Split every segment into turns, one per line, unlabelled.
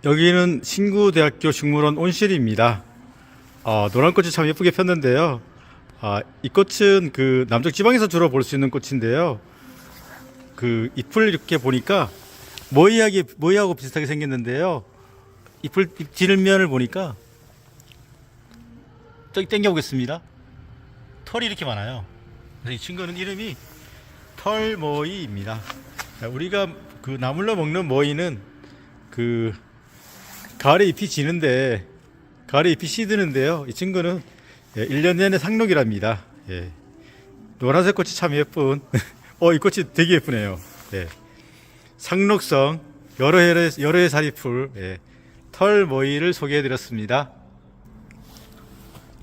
여기는 신구대학교 식물원 온실입니다. 노란 꽃이 참 예쁘게 폈는데요. 이 꽃은 그 남쪽 지방에서 주로 볼 수 있는 꽃인데요. 그 잎을 이렇게 보니까 모이하고 비슷하게 생겼는데요. 잎 뒷면을 보니까 저기 당겨보겠습니다. 털이 이렇게 많아요. 그래서 이 친구는 이름이 털모이입니다. 우리가 그 나물로 먹는 모이는 그 가을에 잎이 지는데 가을에 잎이 시드는데요. 이 친구는 1년 내내 상록이랍니다. 노란색 꽃이 참 예쁜 이 꽃이 되게 예쁘네요. 상록성 여러 해 사리풀 털모이를 소개해 드렸습니다.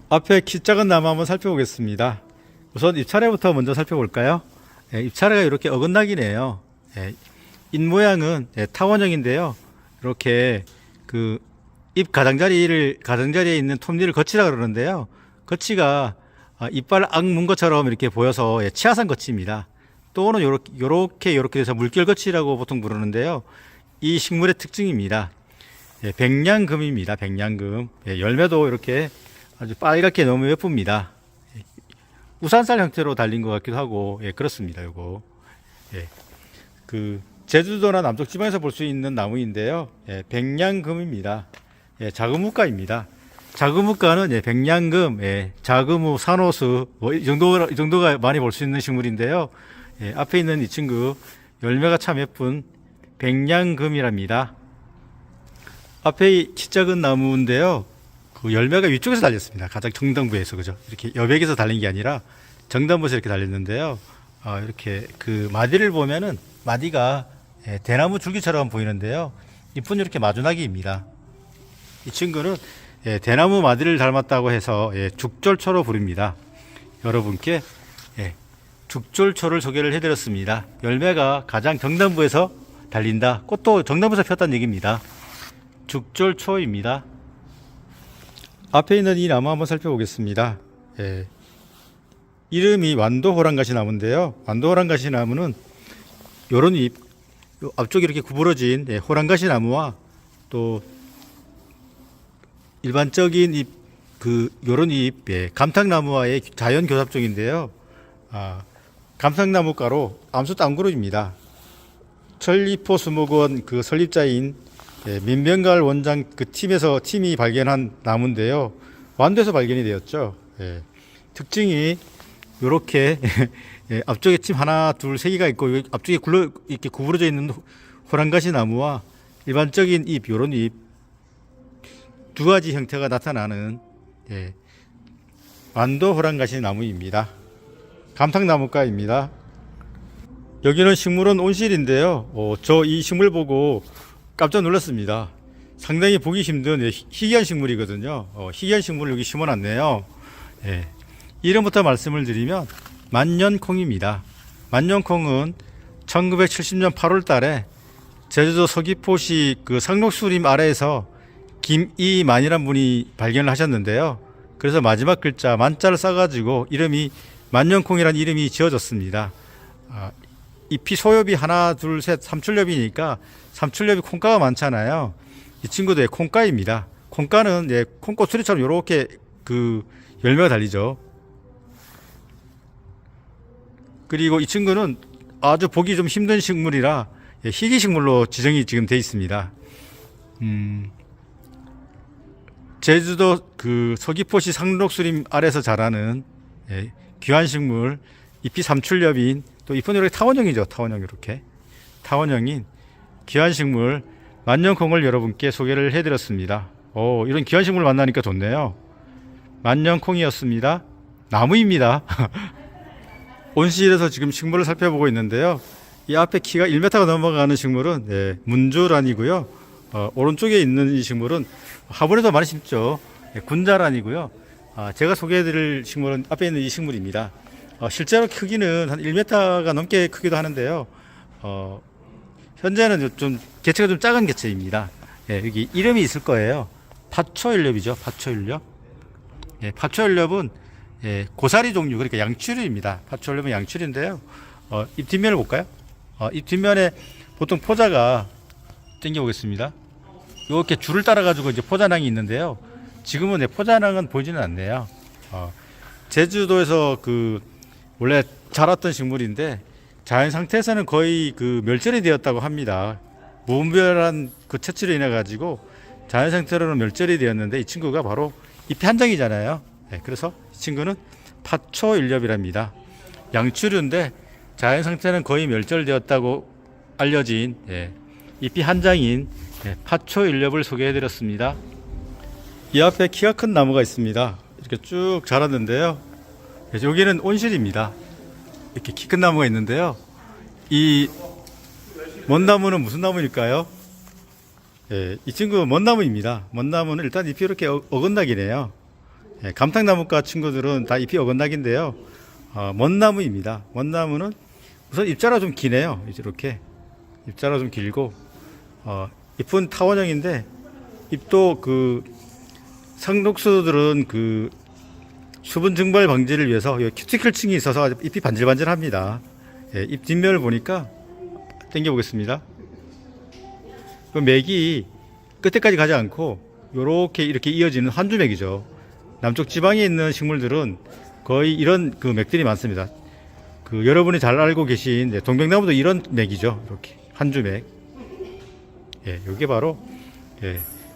앞에 키 작은 나무 한번 살펴보겠습니다. 우선 잎차례부터 먼저 살펴볼까요? 잎차례가 이렇게 어긋나기네요. 잎 모양은 타원형인데요. 이렇게 그 잎 가장자리에 있는 톱니를 거치라 그러는데요. 거치가 이빨 악문 것처럼 이렇게 보여서 치아산 거치입니다. 또는 요렇게 돼서 물결 거치라고 보통 부르는데요. 이 식물의 특징입니다. 백냥금입니다. 백냥금. 열매도 이렇게 아주 빨갛게 너무 예쁩니다. 우산살 형태로 달린 것 같기도 하고 그렇습니다. 요거 그 제주도나 남쪽 지방에서 볼 수 있는 나무인데요. 백냥금입니다. 자금우가입니다. 자금우가는 백냥금, 자금우, 산호수 이 정도가 많이 볼 수 있는 식물인데요. 앞에 있는 이 친구 열매가 참 예쁜 백냥금이랍니다. 앞에 키 작은 나무인데요. 그 열매가 위쪽에서 달렸습니다. 가장 정단부에서, 그죠? 이렇게 여백에서 달린 게 아니라 정단부에서 이렇게 달렸는데요. 이렇게 그 마디를 보면은 마디가 대나무 줄기처럼 보이는데요. 잎은 이렇게 마주나기입니다. 이 친구는 대나무 마디를 닮았다고 해서 죽졸초로 부릅니다. 여러분께 죽졸초를 소개를 해드렸습니다. 열매가 가장 정단부에서 달린다. 꽃도 정단부에서 폈다는 얘기입니다. 죽졸초입니다. 앞에 있는 이 나무 한번 살펴보겠습니다. 이름이 완도호랑가시 나무인데요. 완도호랑가시 나무는 요런 잎, 앞쪽이 이렇게 구부러진 호랑가시 나무와 또 일반적인 잎, 요런 잎, 감탕나무와의 자연 교삽종인데요. 감탕나무가로 암수땅구루입니다. 천리포수목원 그 설립자인 민병갈 원장 그 팀이 발견한 나무인데요. 완도에서 발견이 되었죠. 특징이 요렇게 앞쪽에 팀 하나, 둘, 세 개가 있고 앞쪽에 이렇게 구부러져 있는 호랑가시 나무와 일반적인 잎, 요런 잎 두 가지 형태가 나타나는 완도 호랑가시 나무입니다. 감탕나무가입니다. 여기는 식물원 온실인데요. 저 이 식물 보고 깜짝 놀랐습니다. 상당히 보기 힘든 희귀한 식물이거든요. 희귀한 식물을 여기 심어놨네요. 이름부터 말씀을 드리면 만년콩입니다. 만년콩은 1970년 8월 달에 제주도 서귀포시 그 상록수림 아래에서 김이만이란 분이 발견을 하셨는데요. 그래서 마지막 글자 만자를 써가지고 이름이 만년콩이라는 이름이 지어졌습니다. 잎이 소엽이 하나, 둘, 셋, 삼출엽이니까 삼출엽이 콩가가 많잖아요. 이 친구도 콩가입니다. 콩가는 콩꽃 수리처럼 이렇게 그 열매가 달리죠. 그리고 이 친구는 아주 보기 좀 힘든 식물이라 희귀 식물로 지정이 지금 되어 있습니다. 제주도 그 서귀포시 상록수림 아래에서 자라는 귀한 식물, 잎이 삼출엽인, 또 잎은 이렇게 타원형이죠. 이렇게 타원형인 귀한 식물 만년콩을 여러분께 소개를 해드렸습니다. 이런 귀한 식물 만나니까 좋네요. 만년콩이었습니다. 나무입니다. 온실에서 지금 식물을 살펴보고 있는데요. 이 앞에 키가 1m가 넘어가는 식물은 문주란이고요. 오른쪽에 있는 이 식물은 화분에도 많이 심죠. 군자란이고요. 제가 소개해드릴 식물은 앞에 있는 이 식물입니다. 실제로 크기는 한 1m가 넘게 크기도 하는데요. 현재는 좀 개체가 좀 작은 개체입니다. 여기 이름이 있을 거예요. 파초일렵이죠. 파초일렵. 파초일렵은 고사리 종류, 그러니까 양추류입니다. 파초일렵은 양추류인데요. 잎 뒷면을 볼까요? 잎 뒷면에 보통 포자가 당겨보겠습니다. 이렇게 줄을 따라 가지고 이제 포자낭이 있는데요. 지금은 포자낭은 보이지는 않네요. 제주도에서 그 원래 자랐던 식물인데 자연 상태에서는 거의 그 멸절이 되었다고 합니다. 무분별한 그 채취로 인해 가지고 자연 상태로는 멸절이 되었는데 이 친구가 바로 잎이 한 장이잖아요. 그래서 이 친구는 파초일렵이랍니다. 양추류인데 자연 상태는 거의 멸절되었다고 알려진 잎이 한 장인 파초일렵을 소개해 드렸습니다. 이 앞에 키가 큰 나무가 있습니다. 이렇게 쭉 자랐는데요. 여기는 온실입니다. 이렇게 키 큰 나무가 있는데요. 이 먼나무는 무슨 나무일까요? 이 친구 먼나무입니다. 먼나무는 일단 잎이 이렇게 어긋나기네요. 감탕나무과 친구들은 다 잎이 어긋나긴데요. 먼나무입니다. 먼나무는 우선 잎자가 좀 기네요. 이렇게 잎자가 좀 길고 잎은 타원형인데 잎도 그 상록수들은 그 수분 증발 방지를 위해서 큐티클층이 있어서 잎이 반질반질합니다. 잎 뒷면을 보니까 당겨 보겠습니다. 그 맥이 끝에까지 가지 않고 요렇게 이렇게 이어지는 한 줄 맥이죠. 남쪽 지방에 있는 식물들은 거의 이런 그 맥들이 많습니다. 그 여러분이 잘 알고 계신 동백나무도 이런 맥이죠. 이렇게 한 줄 맥. 요게 바로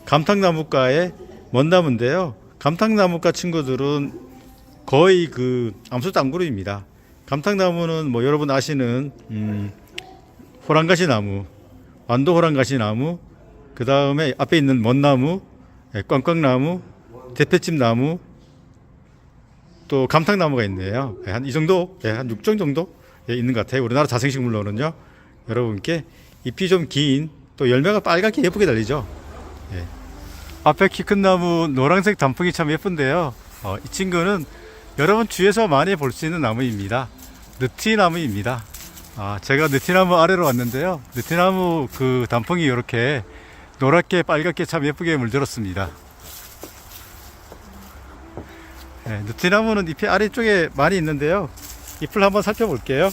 감탕나무과의 먼나무인데요. 감탕나무과 친구들은 거의 그 암소땅구루입니다. 감탕나무는 뭐 여러분 아시는 호랑가시나무, 완도호랑가시나무, 그 다음에 앞에 있는 먼나무, 꽝꽝나무, 대패집나무, 또 감탕나무가 있네요. 한 이 정도, 한 6종 정도 있는 것 같아요. 우리나라 자생식물로는요. 여러분께 잎이 좀 긴, 또 열매가 빨갛게 예쁘게 달리죠. 앞에 키 큰 나무 노란색 단풍이 참 예쁜데요. 이 친구는 여러분 주위에서 많이 볼 수 있는 나무입니다. 느티나무입니다. 제가 느티나무 아래로 왔는데요. 느티나무 그 단풍이 이렇게 노랗게 빨갛게 참 예쁘게 물들었습니다. 느티나무는 잎이 아래쪽에 많이 있는데요. 잎을 한번 살펴볼게요.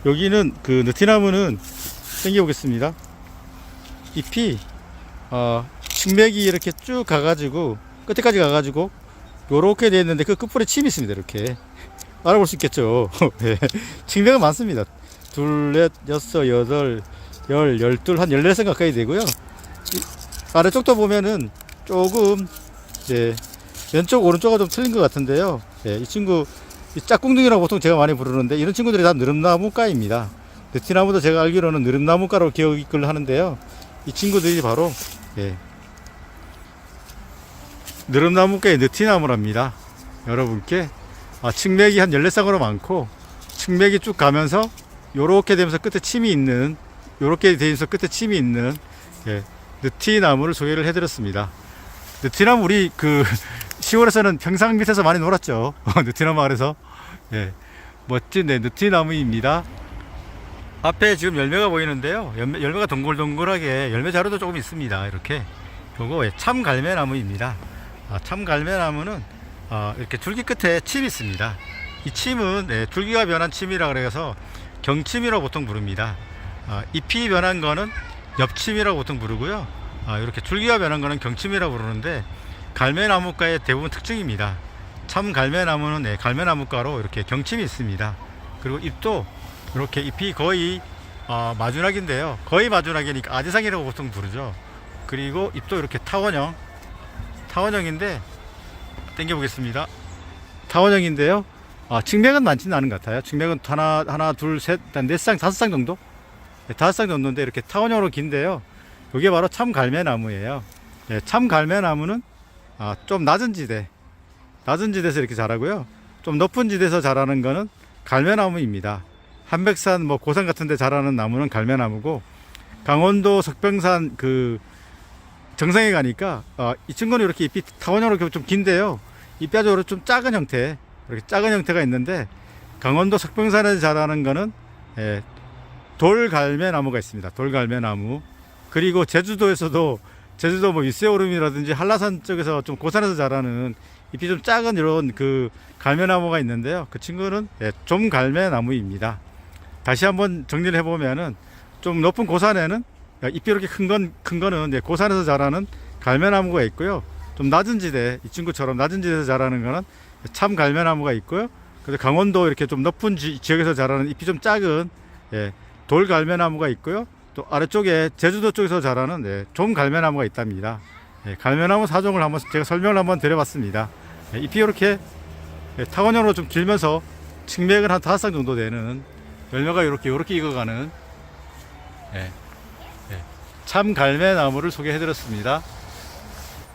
여기는 그 느티나무는 당겨보겠습니다. 잎이 측맥이 이렇게 쭉 가가지고 끝에까지 가가지고 요렇게 되어 있는데 그 끝부분에 침이 있습니다. 이렇게 알아볼 수 있겠죠. 측맥은 많습니다. 둘, 넷, 여섯, 여덟, 열, 열둘, 한 14선 가까이 되고요. 아래쪽도 보면은 조금 왼쪽 오른쪽과 좀 틀린 것 같은데요. 이 친구 이 짝꿍둥이라고 보통 제가 많이 부르는데 이런 친구들이 다 느릅나무과입니다. 느티나무도 제가 알기로는 느릅나무과로 기억을 하는데요. 이 친구들이 바로 느릅나무과의 느티나무랍니다. 여러분께 측맥이 한 14쌍으로 많고 측맥이 쭉 가면서 요렇게 되면서 끝에 침이 있는 요렇게 되면서 끝에 침이 있는 느티나무를 소개를 해드렸습니다. 느티나무 우리 그 시골에서는 평상 밑에서 많이 놀았죠. 느티나무 아래서. 멋진 느티나무입니다. 앞에 지금 열매가 보이는데요. 열매가 동글동글하게 열매 자루도 조금 있습니다. 이렇게 요거 참갈매나무입니다. 참갈매나무는 이렇게 줄기 끝에 침이 있습니다. 이 침은 줄기가 변한 침이라 그래서 경침이라고 보통 부릅니다. 잎이 변한 거는 엽침이라고 보통 부르고요. 이렇게 줄기가 변한 거는 경침이라고 부르는데 갈매나무과의 대부분 특징입니다. 참 갈매나무는 갈매나무과로 이렇게 경침이 있습니다. 그리고 잎도 이렇게 잎이 거의 마주나기인데요. 거의 마주나기니까 아지상이라고 보통 부르죠. 그리고 잎도 이렇게 타원형인데 당겨 보겠습니다. 타원형인데요. 측맥은 많지는 않은 것 같아요. 측맥은 하나, 둘, 셋, 네 쌍, 다섯 쌍 정도? 5쌍 정도인데 이렇게 타원형으로 긴데요. 이게 바로 참갈매나무예요. 참갈매나무는 좀 낮은 지대에서 이렇게 자라고요. 좀 높은 지대에서 자라는 거는 갈매나무입니다. 한백산 고산 같은 데 자라는 나무는 갈매나무고, 강원도 석병산 그 정상에 가니까 이 친구는 이렇게 잎이 타원형으로 좀 긴데요. 잎이 아주 좀 작은 형태, 이렇게 작은 형태가 있는데, 강원도 석병산에 자라는 거는 돌갈매나무가 있습니다. 돌갈매나무. 그리고 제주도 윗세오름이라든지 한라산 쪽에서 좀 고산에서 자라는 잎이 좀 작은 이런 그 갈매나무가 있는데요. 그 친구는 좀갈매나무입니다. 다시 한번 정리를 해보면은 좀 높은 고산에는 잎이 이렇게 큰 거는 이제 고산에서 자라는 갈매나무가 있고요. 좀 낮은 지대, 이 친구처럼 낮은 지대에서 자라는 거는 참 갈매나무가 있고요. 그래서 강원도 이렇게 좀 높은 지역에서 자라는 잎이 좀 작은 돌 갈매나무가 있고요. 또 아래쪽에 제주도 쪽에서 자라는 종 갈매나무가 있답니다. 갈매나무 사종을 한번 제가 설명을 한번 드려봤습니다. 잎이 이렇게 타원형으로 좀 길면서 측맥은 한 5쌍 정도 되는 열매가 이렇게 익어가는 참 갈매나무를 소개해드렸습니다.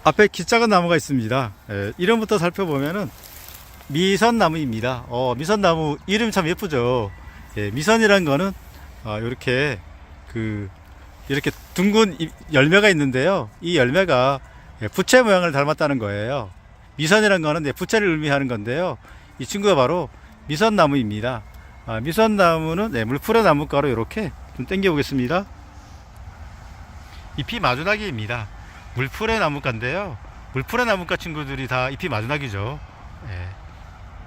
앞에 키 작은 나무가 있습니다. 이름부터 살펴보면은 미선나무입니다. 미선나무 이름 참 예쁘죠. 미선이란 거는 이렇게 이렇게 둥근 열매가 있는데요. 이 열매가 부채 모양을 닮았다는 거예요. 미선이란 거는 부채를 의미하는 건데요. 이 친구가 바로 미선나무입니다. 미선나무는 물풀의 나무가로 이렇게 좀 당겨 보겠습니다. 잎이 마주나기입니다. 물풀의 나무가인데요. 물풀의 나무가 친구들이 다 잎이 마주나기죠.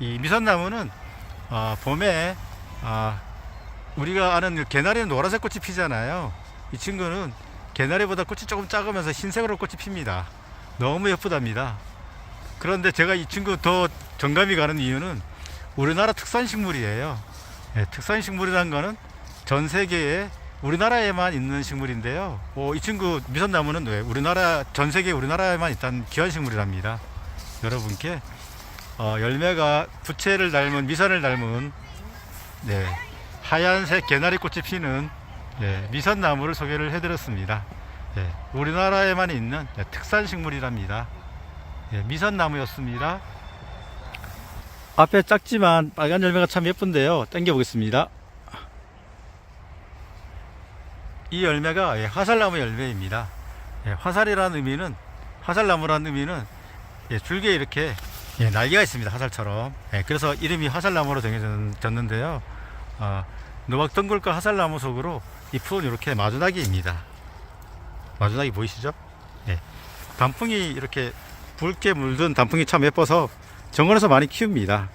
이 미선나무는 봄에 우리가 아는 개나리는 노란색 꽃이 피잖아요. 이 친구는 개나리보다 꽃이 조금 작으면서 흰색으로 꽃이 핍니다. 너무 예쁘답니다. 그런데 제가 이 친구 더 정감이 가는 이유는 우리나라 특산식물이에요. 특산식물이라는 거는 전 세계에 우리나라에만 있는 식물인데요. 이 친구 미선나무는 전 세계 우리나라에만 있다는 귀한식물이랍니다. 여러분께 열매가 부채를 닮은 미선을 닮은 하얀색 개나리꽃이 피는 미선나무를 소개를 해드렸습니다. 우리나라에만 있는 특산식물이랍니다. 미선나무였습니다. 앞에 작지만 빨간 열매가 참 예쁜데요. 당겨 보겠습니다. 이 열매가 화살나무 열매입니다. 화살이라는 의미는, 화살나무라는 의미는 줄기에 이렇게 날개가 있습니다. 화살처럼. 그래서 이름이 화살나무로 정해졌는데요. 노박덩굴과 화살나무 속으로 잎은 이렇게 마주나기입니다. 마주나기 보이시죠? 단풍이 이렇게 붉게 물든 단풍이 참 예뻐서 정원에서 많이 키웁니다.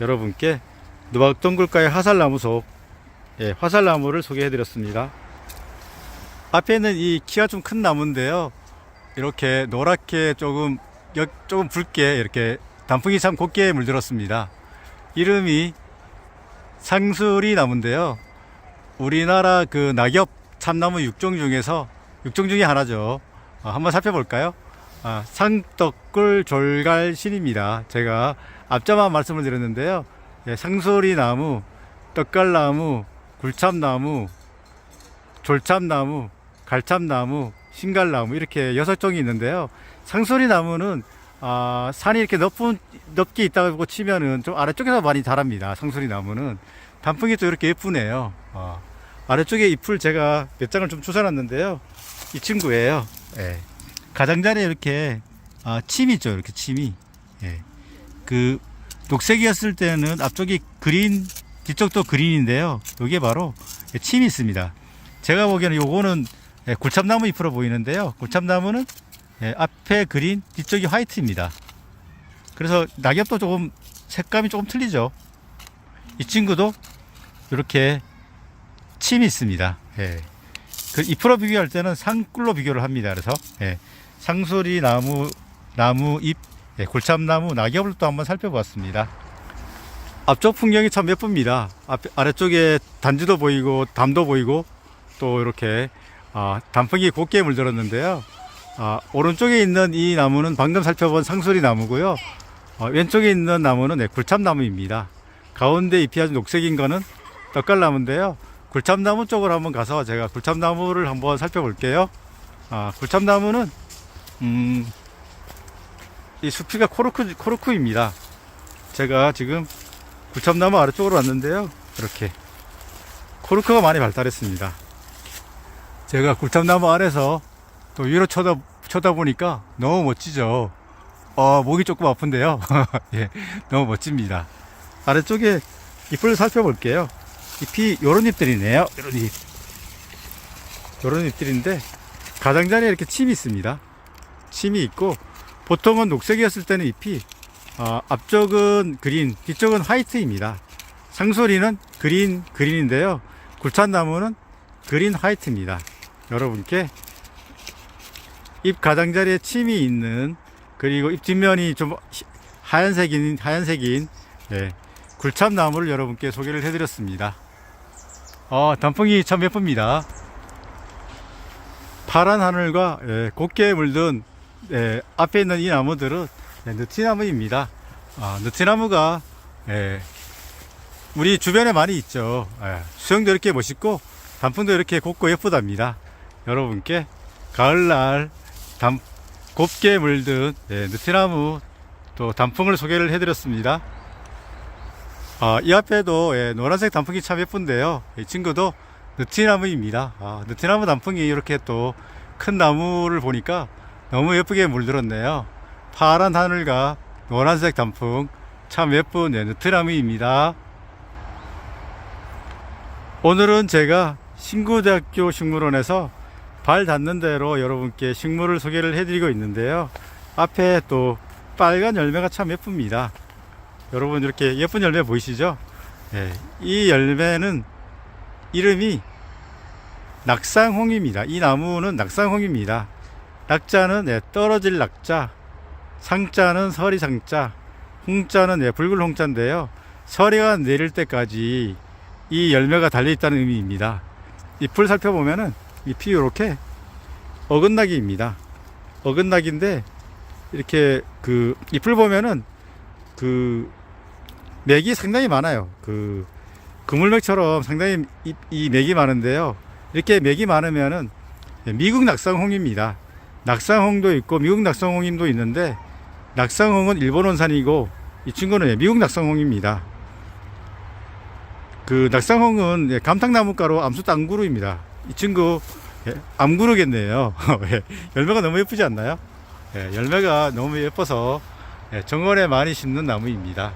여러분께 노박덩굴과의 화살나무 속 화살나무를 소개해 드렸습니다. 앞에 있는 이 키가 좀 큰 나무인데요. 이렇게 노랗게 조금 붉게 이렇게 단풍이 참 곱게 물들었습니다. 이름이 상수리 나무인데요. 우리나라 낙엽 참나무 6종 중에 하나죠. 한번 살펴볼까요? 상떡굴 졸갈신입니다. 제가 앞자만 말씀을 드렸는데요. 상수리 나무, 떡갈나무, 굴참나무, 졸참나무, 갈참나무, 신갈나무 이렇게 6종이 있는데요. 상수리 나무는 산이 이렇게 높게 있다고 치면은 좀 아래쪽에서 많이 자랍니다. 상수리 나무는 단풍이 또 이렇게 예쁘네요. 아래쪽에 잎을 제가 몇 장을 좀 주워놨는데요. 이 친구예요. 가장자리에 이렇게 침이 있죠. 이렇게 침이. 녹색이었을 때는 앞쪽이 그린, 뒤쪽도 그린인데요. 여기에 바로 침이 있습니다. 제가 보기에는 요거는 굴참나무 잎으로 보이는데요. 굴참나무는 앞에 그린, 뒤쪽이 화이트입니다. 그래서 낙엽도 조금 색감이 조금 틀리죠. 이 친구도 이렇게 침이 있습니다. 그 잎으로 비교할 때는 상꿀로 비교를 합니다. 그래서 상수리 나무 잎, 굴참나무 낙엽을 또 한번 살펴보았습니다. 앞쪽 풍경이 참 예쁩니다. 아래쪽에 단지도 보이고 담도 보이고 또 이렇게 단풍이 곱게 물들었는데요. 오른쪽에 있는 이 나무는 방금 살펴본 상수리 나무고요. 왼쪽에 있는 나무는 굴참나무입니다. 가운데 잎이 아주 녹색인 거는 떡갈나무인데요. 굴참나무 쪽으로 한번 가서 제가 굴참나무를 한번 살펴볼게요. 굴참나무는 이 수피가 코르크입니다. 제가 지금 굴참나무 아래쪽으로 왔는데요. 이렇게 코르크가 많이 발달했습니다. 제가 굴참나무 아래서 또 위로 쳐다보니까 너무 멋지죠. 목이 조금 아픈데요. 너무 멋집니다. 아래쪽에 잎을 살펴볼게요. 잎이 요런 잎들이네요. 요런 잎들인데 가장자리에 이렇게 침이 있습니다. 침이 있고 보통은 녹색이었을 때는 잎이 앞쪽은 그린, 뒤쪽은 화이트입니다. 상수리는 그린인데요. 굴참나무는 그린 화이트입니다. 여러분께 잎 가장자리에 침이 있는, 그리고 잎 뒷면이 좀 하얀색인 예, 굴참나무를 여러분께 소개를 해드렸습니다. 단풍이 참 예쁩니다. 파란 하늘과 곱게 물든 앞에 있는 이 나무들은 느티나무입니다. 느티나무가 우리 주변에 많이 있죠. 수영도 이렇게 멋있고 단풍도 이렇게 곱고 예쁘답니다. 여러분께 가을날 곱게 물든 느티나무 또 단풍을 소개를 해드렸습니다. 이 앞에도 노란색 단풍이 참 예쁜데요. 이 친구도 느티나무입니다. 느티나무 단풍이 이렇게 또 큰 나무를 보니까 너무 예쁘게 물들었네요. 파란 하늘과 노란색 단풍 참 예쁜 느티나무입니다. 오늘은 제가 신구대학교 식물원에서 발 닿는 대로 여러분께 식물을 소개를 해드리고 있는데요. 앞에 또 빨간 열매가 참 예쁩니다. 여러분 이렇게 예쁜 열매 보이시죠? 이 열매는 이름이 낙상홍입니다. 이 나무는 낙상홍입니다. 낙자는 떨어질 낙자, 상자는 서리 상자, 홍자는 붉은 홍자인데요. 서리가 내릴 때까지 이 열매가 달려있다는 의미입니다. 잎을 살펴보면은 잎이 이렇게 어긋나기입니다. 어긋나기인데 이렇게 그 잎을 보면은 그 맥이 상당히 많아요. 그 그물맥처럼 상당히 이 맥이 많은데요. 이렇게 맥이 많으면은 미국 낙상홍입니다. 낙상홍도 있고 미국 낙상홍도 있는데, 낙상홍은 일본 원산이고 이 친구는 미국 낙상홍입니다. 그 낙상홍은 감탕나무가로 암수 앙구루입니다. 이 친구 암구루겠네요. 열매가 너무 예쁘지 않나요? 열매가 너무 예뻐서 정원에 많이 심는 나무입니다.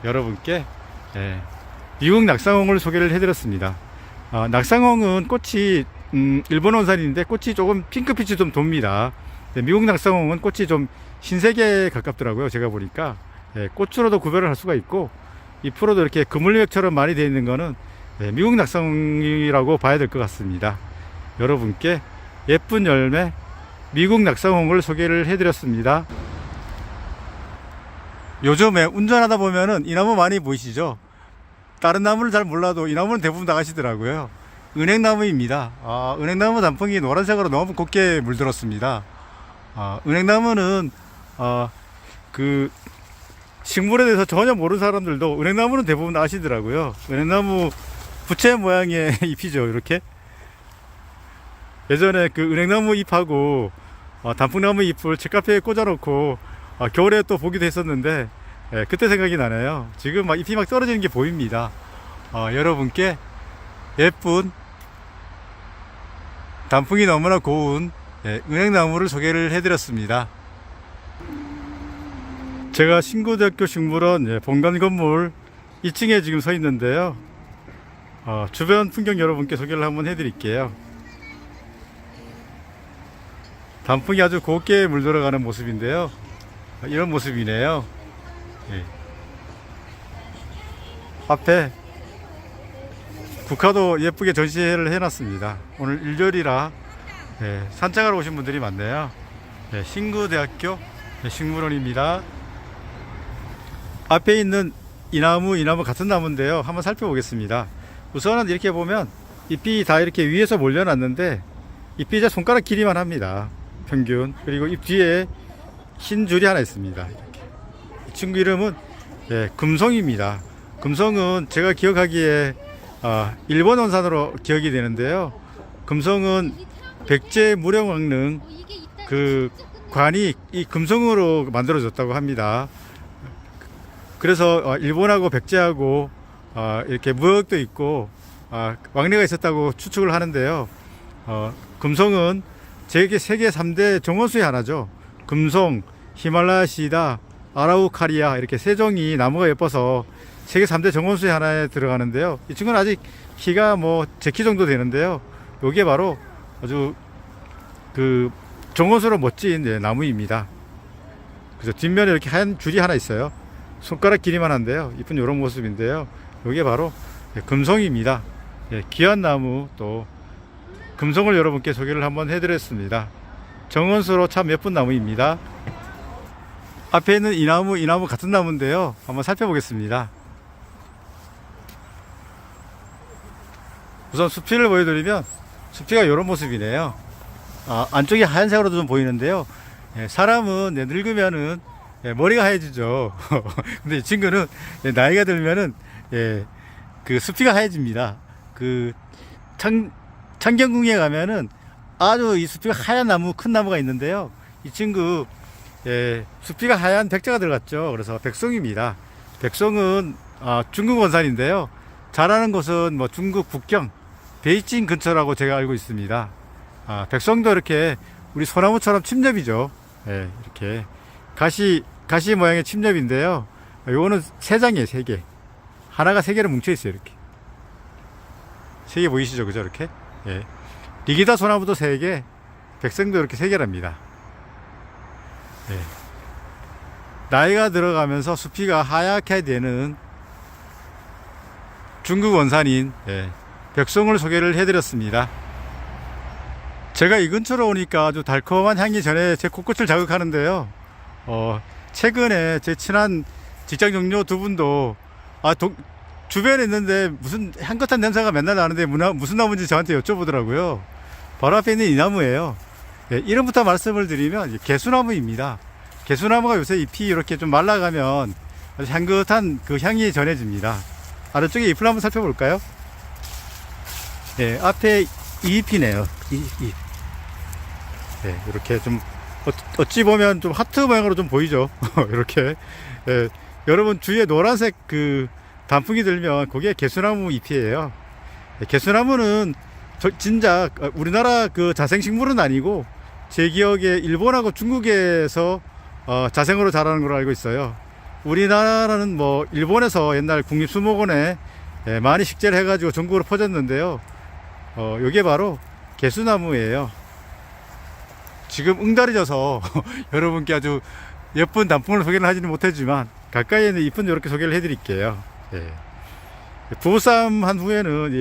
여러분께 미국 낙상홍을 소개를 해드렸습니다. 낙상홍은 꽃이 일본 원산인데 꽃이 조금 핑크빛이 좀 돕니다. 미국 낙상홍은 꽃이 좀 흰색에 가깝더라고요. 제가 보니까 꽃으로도 구별을 할 수가 있고 잎으로도 이렇게 그물맥처럼 많이 되어 있는 거는 미국 낙상홍이라고 봐야 될 것 같습니다. 여러분께 예쁜 열매 미국 낙상홍을 소개를 해드렸습니다. 요즘에 운전하다 보면은 이 나무 많이 보이시죠? 다른 나무를 잘 몰라도 이 나무는 대부분 다 가시더라고요. 은행나무입니다. 은행나무 단풍이 노란색으로 너무 곱게 물들었습니다. 은행나무는 그 식물에 대해서 전혀 모르는 사람들도 은행나무는 대부분 아시더라고요. 은행나무 부채 모양의 잎이죠. 이렇게 예전에 그 은행나무 잎하고 단풍나무 잎을 책가페에 꽂아놓고 겨울에 또 보기도 했었는데 그때 생각이 나네요. 지금 막 잎이 막 떨어지는 게 보입니다. 여러분께 예쁜 단풍이 너무나 고운 은행나무를 소개를 해드렸습니다. 제가 신구대학교 식물원 본관 건물 2층에 지금 서 있는데요. 주변 풍경 여러분께 소개를 한번 해드릴게요. 단풍이 아주 곱게 물들어가는 모습인데요. 이런 모습이네요. 앞에 국화도 예쁘게 전시회를 해놨습니다. 오늘 일요일이라 산책하러 오신 분들이 많네요. 신구대학교 식물원입니다. 앞에 있는 이 나무 같은 나무인데요. 한번 살펴보겠습니다. 우선은 이렇게 보면 잎이 다 이렇게 위에서 몰려놨는데 잎이 이제 손가락 길이만 합니다. 평균. 그리고 잎 뒤에 흰 줄이 하나 있습니다. 이렇게. 이 친구 이름은 금송입니다. 금송은 제가 기억하기에 일본 원산으로 기억이 되는데요. 금송은 백제 무령왕릉 그 관이 이 금송으로 만들어졌다고 합니다. 그래서 일본하고 백제하고 이렇게 무역도 있고 왕래가 있었다고 추측을 하는데요. 금송은 세계 3대 정원수의 하나죠. 금송, 히말라야 시다, 아라우카리아 이렇게 세 종이 나무가 예뻐서 세계 3대 정원수의 하나에 들어가는데요. 이 친구는 아직 키가 제 키 정도 되는데요. 요게 바로 아주 그 정원수로 멋진 나무입니다. 그래서 뒷면에 이렇게 하얀 줄이 하나 있어요. 손가락 길이만 한데요. 이쁜 이런 모습인데요. 요게 바로 금송입니다. 귀한 나무 또 금송을 여러분께 소개를 한번 해드렸습니다. 정원수로 참 예쁜 나무입니다. 앞에 있는 이 나무 같은 나무인데요. 한번 살펴보겠습니다. 우선 수피를 보여드리면 수피가 이런 모습이네요. 안쪽이 하얀색으로 좀 보이는데요. 사람은 늙으면은 머리가 하얘지죠. 근데 이 친구는 나이가 들면은 그 수피가 하얘집니다. 그 창경궁에 가면은 아주 이 수피가 하얀 나무, 큰 나무가 있는데요. 이 친구 수피가 하얀 백자가 들어갔죠. 그래서 백송입니다. 백송은 중국 원산인데요. 자라는 곳은 뭐 중국 북경 베이징 근처라고 제가 알고 있습니다. 백송도 이렇게 우리 소나무처럼 침엽이죠. 이렇게 가시 모양의 침엽인데요. 요거는 세 장이에요. 세 개. 하나가 세 개로 뭉쳐 있어요. 이렇게 세 개 보이시죠? 그죠? 이렇게. 리기다 소나무도 세 개, 백성도 이렇게 세 개랍니다. 나이가 들어가면서 수피가 하얗게 되는 중국 원산인 백송을 소개를 해드렸습니다. 제가 이 근처로 오니까 아주 달콤한 향이 전에 제 코끝을 자극하는데요. 최근에 제 친한 직장 동료 두 분도 주변에 있는데 무슨 향긋한 냄새가 맨날 나는데 무슨 나무인지 저한테 여쭤보더라고요. 바로 앞에 있는 이 나무예요. 이름부터 말씀을 드리면 개수나무입니다. 개수나무가 요새 잎이 이렇게 좀 말라가면 아주 향긋한 그 향이 전해집니다. 아래쪽에 잎을 한번 살펴볼까요? 앞에 이 잎이네요. 이 잎. 이렇게 좀 어찌 보면 좀 하트 모양으로 좀 보이죠. 이렇게. 여러분 주위에 노란색 그 단풍이 들면 그게 개수나무 잎이에요. 개수나무는 진짜 우리나라 그 자생식물은 아니고 제 기억에 일본하고 중국에서 자생으로 자라는 걸로 알고 있어요. 우리나라는 뭐 일본에서 옛날 국립수목원에 많이 식재를 해가지고 전국으로 퍼졌는데요. 요게 바로 개수나무예요. 지금 응달해져서 여러분께 아주 예쁜 단풍을 소개를 하지는 못했지만 가까이에 있는 잎은 이렇게 소개를 해드릴게요. 부부싸움 한 후에는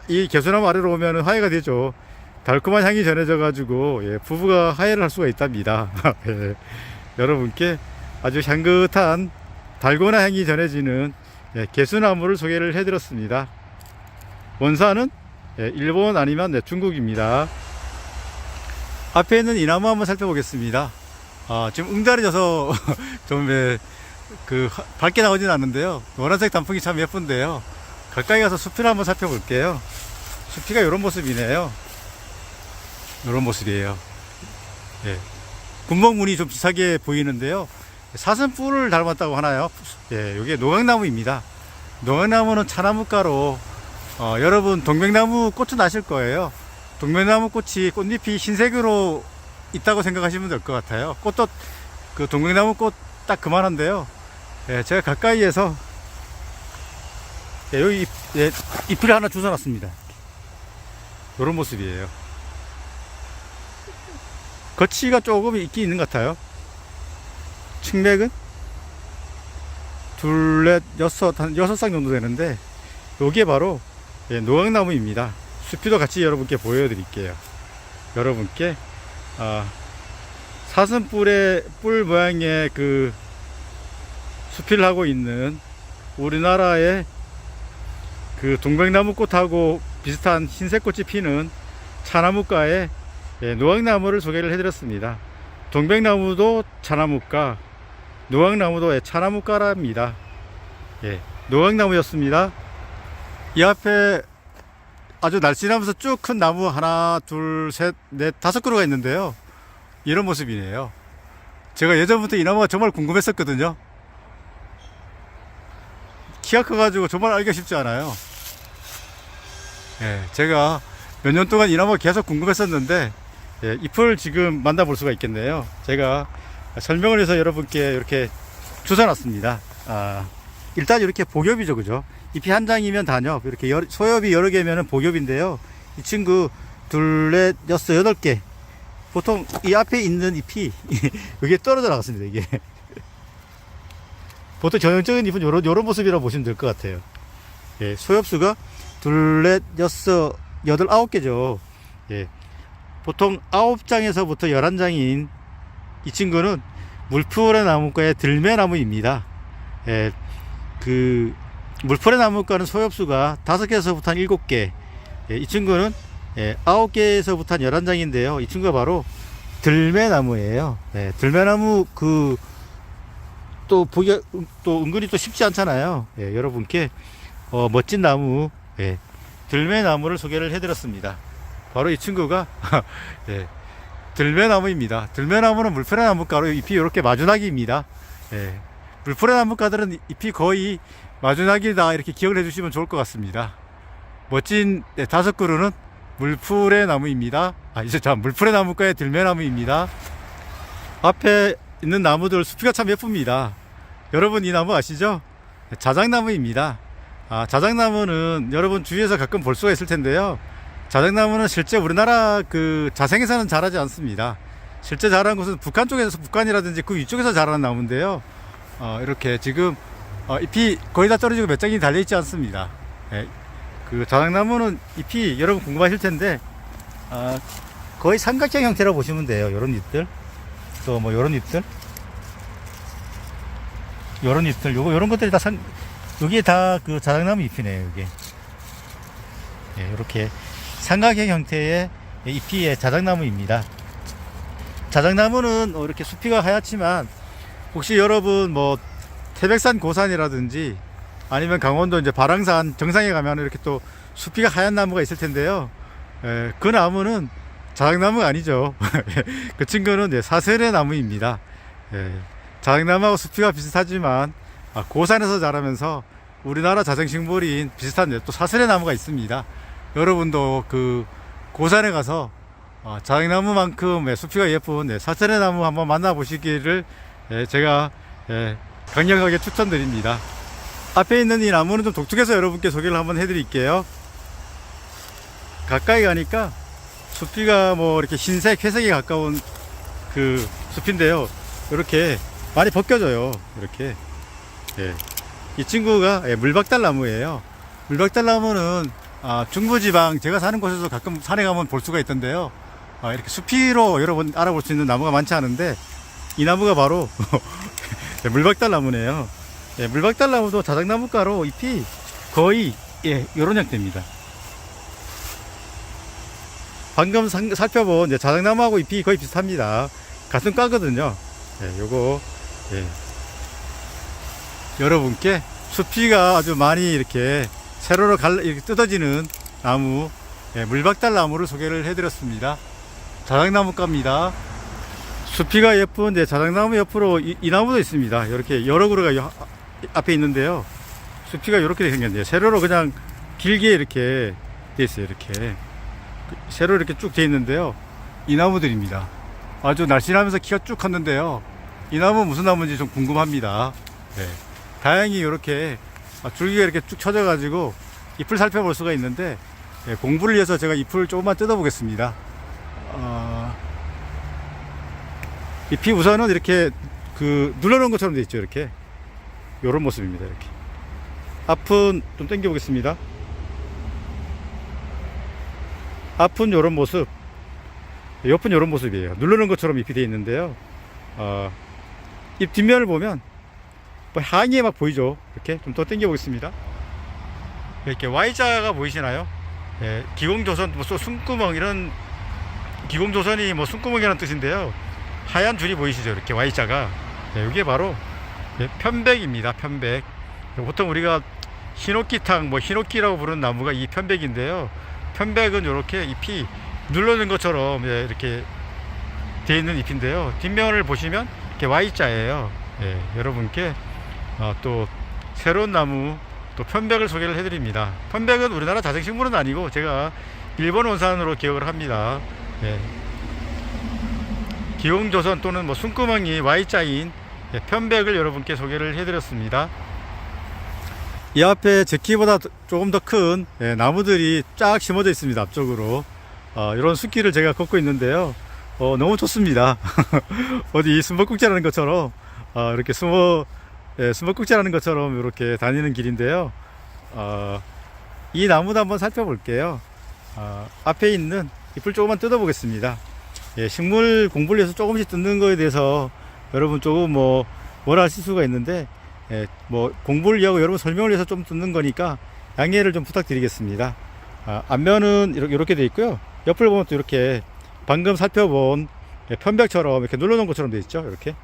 이 개수나무 아래로 오면 화해가 되죠. 달콤한 향이 전해져 가지고 부부가 화해를 할 수가 있답니다. 여러분께 아주 향긋한 달고나 향이 전해지는 개수나무를 소개를 해드렸습니다. 원산은 일본 아니면 중국입니다. 앞에 있는 이 나무 한번 살펴보겠습니다. 지금 응달해져서 좀 밝게 나오진 않는데요. 노란색 단풍이 참 예쁜데요. 가까이 가서 숲을 한번 살펴볼게요. 숲이가 이런 모습이네요. 이런 모습이에요. 군목무늬 좀 비슷하게 보이는데요. 사슴뿔을 닮았다고 하나요? 이게 노각나무입니다. 노각나무는 차나무가로 여러분 동백나무 꽃은 아실 거예요. 동백나무 꽃이 꽃잎이 흰색으로 있다고 생각하시면 될 것 같아요. 꽃도 그 동백나무 꽃 딱 그만한데요. 제가 가까이에서 여기 잎을 하나 주워놨습니다. 이런 모습이에요. 거치가 조금 있긴 있는 것 같아요. 측맥은 둘, 넷, 여섯, 한 6쌍 정도 되는데 요게 바로 노각나무입니다. 수피도 같이 여러분께 보여드릴게요. 여러분께 사슴뿔의 뿔 모양의 그 수필을 하고 있는 우리나라의 그 동백나무 꽃하고 비슷한 흰색 꽃이 피는 차나무가의 노각나무를 소개를 해드렸습니다. 동백나무도 차나무가, 노각나무도 차나무가랍니다. 노각나무였습니다. 이 앞에 아주 날씬하면서 쭉 큰 나무 하나, 둘, 셋, 넷, 5그루가 있는데요. 이런 모습이네요. 제가 예전부터 이 나무가 정말 궁금했었거든요. 키가 커가지고 정말 알기가 쉽지 않아요. 제가 몇 년 동안 이 나무가 계속 궁금했었는데 잎을 지금 만나볼 수가 있겠네요. 제가 설명을 해서 여러분께 이렇게 주워놨습니다. 일단 이렇게 복엽이죠, 그죠? 잎이 한 장이면 단엽, 이렇게 소엽이 여러 개면은 복엽인데요. 이 친구 둘, 넷, 여섯, 8개. 보통 이 앞에 있는 잎이 여기에 떨어져 나갔습니다. 이게 보통 전형적인 잎은 요런 모습이라고 보시면 될 것 같아요. 예, 소엽수가 둘, 넷, 여섯, 여덟, 아홉 개죠. 예, 보통 9장에서부터 11장인 이 친구는 물풀의 나무과의 들매나무입니다. 예, 그 물풀의 나무과는 소엽수가 5개에서부터 한 7개, 예, 이 친구는 9개에서부터 한 11장인데요. 이 친구가 바로 들매나무예요. 예, 들매나무 또 보기가 또 은근히 또 쉽지 않잖아요. 예, 여러분께 멋진 나무, 예, 들매나무를 소개를 해드렸습니다. 바로 이 친구가 예, 들매나무입니다. 들매나무는 물풀의 나무가로 잎이 이렇게 마주나기입니다. 예, 물풀의 나무가들은 잎이 거의 마주나기다 이렇게 기억을 해주시면 좋을 것 같습니다. 멋진 5그루는 물풀의 나무입니다. 물풀의 나무과의 들매나무입니다. 앞에 있는 나무들 숲이가 참 예쁩니다. 여러분 이 나무 아시죠? 자작나무입니다. 자작나무는 여러분 주위에서 가끔 볼 수가 있을 텐데요. 자작나무는 실제 우리나라 그 자생에서는 자라지 않습니다. 실제 자라는 곳은 북한 쪽에서, 북한이라든지 그 위쪽에서 자라는 나무인데요. 이렇게 지금 잎이 거의 다 떨어지고 몇 장이 달려있지 않습니다. 예, 그 자작나무는 잎이 여러분 궁금하실 텐데 거의 삼각형 형태라고 보시면 돼요. 요런 잎들, 또 뭐 요런 잎들, 요런 잎들, 요런 것들이 다 여기에 다 그 자작나무 잎이네요. 이게, 예, 이렇게 삼각형 형태의 잎이 자작나무입니다. 자작나무는 이렇게 수피가 하얗지만 혹시 여러분 뭐 태백산 고산이라든지 아니면 강원도 이제 발왕산 정상에 가면 이렇게 또 수피가 하얀 나무가 있을 텐데요. 그 나무는 자작나무가 아니죠. 그 친구는 사슬의 나무입니다. 자작나무하고 수피가 비슷하지만 고산에서 자라면서 우리나라 자생식물인 비슷한 또 사슬의 나무가 있습니다. 여러분도 그 고산에 가서 자작나무만큼 수피가 예쁜 사슬의 나무 한번 만나보시기를 제가 강력하게 추천드립니다. 앞에 있는 이 나무는 좀 독특해서 여러분께 소개를 한번 해드릴게요. 가까이 가니까 수피가 뭐 이렇게 흰색, 회색에 가까운 그 숲인데요. 이렇게 많이 벗겨져요. 이렇게. 이 친구가 물박달나무예요. 물박달나무는 중부지방 제가 사는 곳에서 가끔 산에 가면 볼 수가 있던데요. 이렇게 수피로 여러분 알아볼 수 있는 나무가 많지 않은데 이 나무가 바로 물박달나무네요. 물박달나무도 자작나무가로 잎이 거의 이런 형태입니다. 방금 살펴본 자작나무하고 잎이 거의 비슷합니다. 같은 과거든요. 요거 여러분께 수피가 아주 많이 이렇게 세로로 이렇게 뜯어지는 나무, 물박달나무를 소개를 해드렸습니다. 자작나무과입니다. 수피가 예쁜 자작나무 옆으로 이 나무도 있습니다. 이렇게 여러 그루가 앞에 있는데요. 수피가 이렇게 생겼네요. 세로로 그냥 길게 이렇게 돼 있어요. 이렇게 세로 이렇게 쭉 돼 있는데요. 이 나무들입니다. 아주 날씬하면서 키가 쭉 컸는데요. 이 나무 무슨 나무인지 좀 궁금합니다. 다행히 이렇게 줄기가 이렇게 쭉 쳐져 가지고 잎을 살펴볼 수가 있는데 공부를 위해서 제가 잎을 조금만 뜯어 보겠습니다. 잎이 우선은 이렇게 눌러놓은 것처럼 되어 있죠. 이렇게 요런 모습입니다. 이렇게 앞은 좀 당겨 보겠습니다. 앞은 요런 모습, 옆은 요런 모습이에요. 누르는 것처럼 잎이 되어 있는데요. 잎 뒷면을 보면 뭐 항이 막 보이죠. 이렇게 좀 더 당겨 보겠습니다. 이렇게 Y자가 보이시나요? 기공조선, 뭐 숨구멍, 이런 기공조선이 뭐 숨구멍이라는 뜻인데요. 하얀 줄이 보이시죠? 이렇게 Y자가. 이게 바로 편백입니다. 편백. 보통 우리가 히노키탕, 뭐 히노키라고 부르는 나무가 이 편백인데요. 편백은 이렇게 잎이 눌러는 것처럼 이렇게 되어 있는 잎인데요. 뒷면을 보시면 이렇게 Y자예요. 여러분께 또 새로운 나무, 또 편백을 소개를 해드립니다. 편백은 우리나라 자생식물은 아니고 제가 일본 원산으로 기억을 합니다. 기공조선 또는 뭐 숨구멍이 Y자인 편백을 여러분께 소개를 해드렸습니다. 이 앞에 제 키보다 조금 더 큰 나무들이 쫙 심어져 있습니다. 앞쪽으로 이런 숲길을 제가 걷고 있는데요. 너무 좋습니다. 어디 숨바꼭질하는 것처럼 이렇게 숨바꼭질하는 것처럼 이렇게 다니는 길인데요. 이 나무도 한번 살펴볼게요. 앞에 있는 잎을 조금만 뜯어보겠습니다. 예, 식물 공부를 해서 조금씩 뜯는 거에 대해서 여러분 조금 뭐라 하실 수가 있는데, 예, 뭐 공부를 위하고 여러분 설명을 위해서 좀 뜯는 거니까 양해를 좀 부탁드리겠습니다. 앞면은 이렇게 되어 있고요. 옆을 보면 또 이렇게 방금 살펴본 편백처럼 이렇게 눌러놓은 것처럼 되어 있죠. 이렇게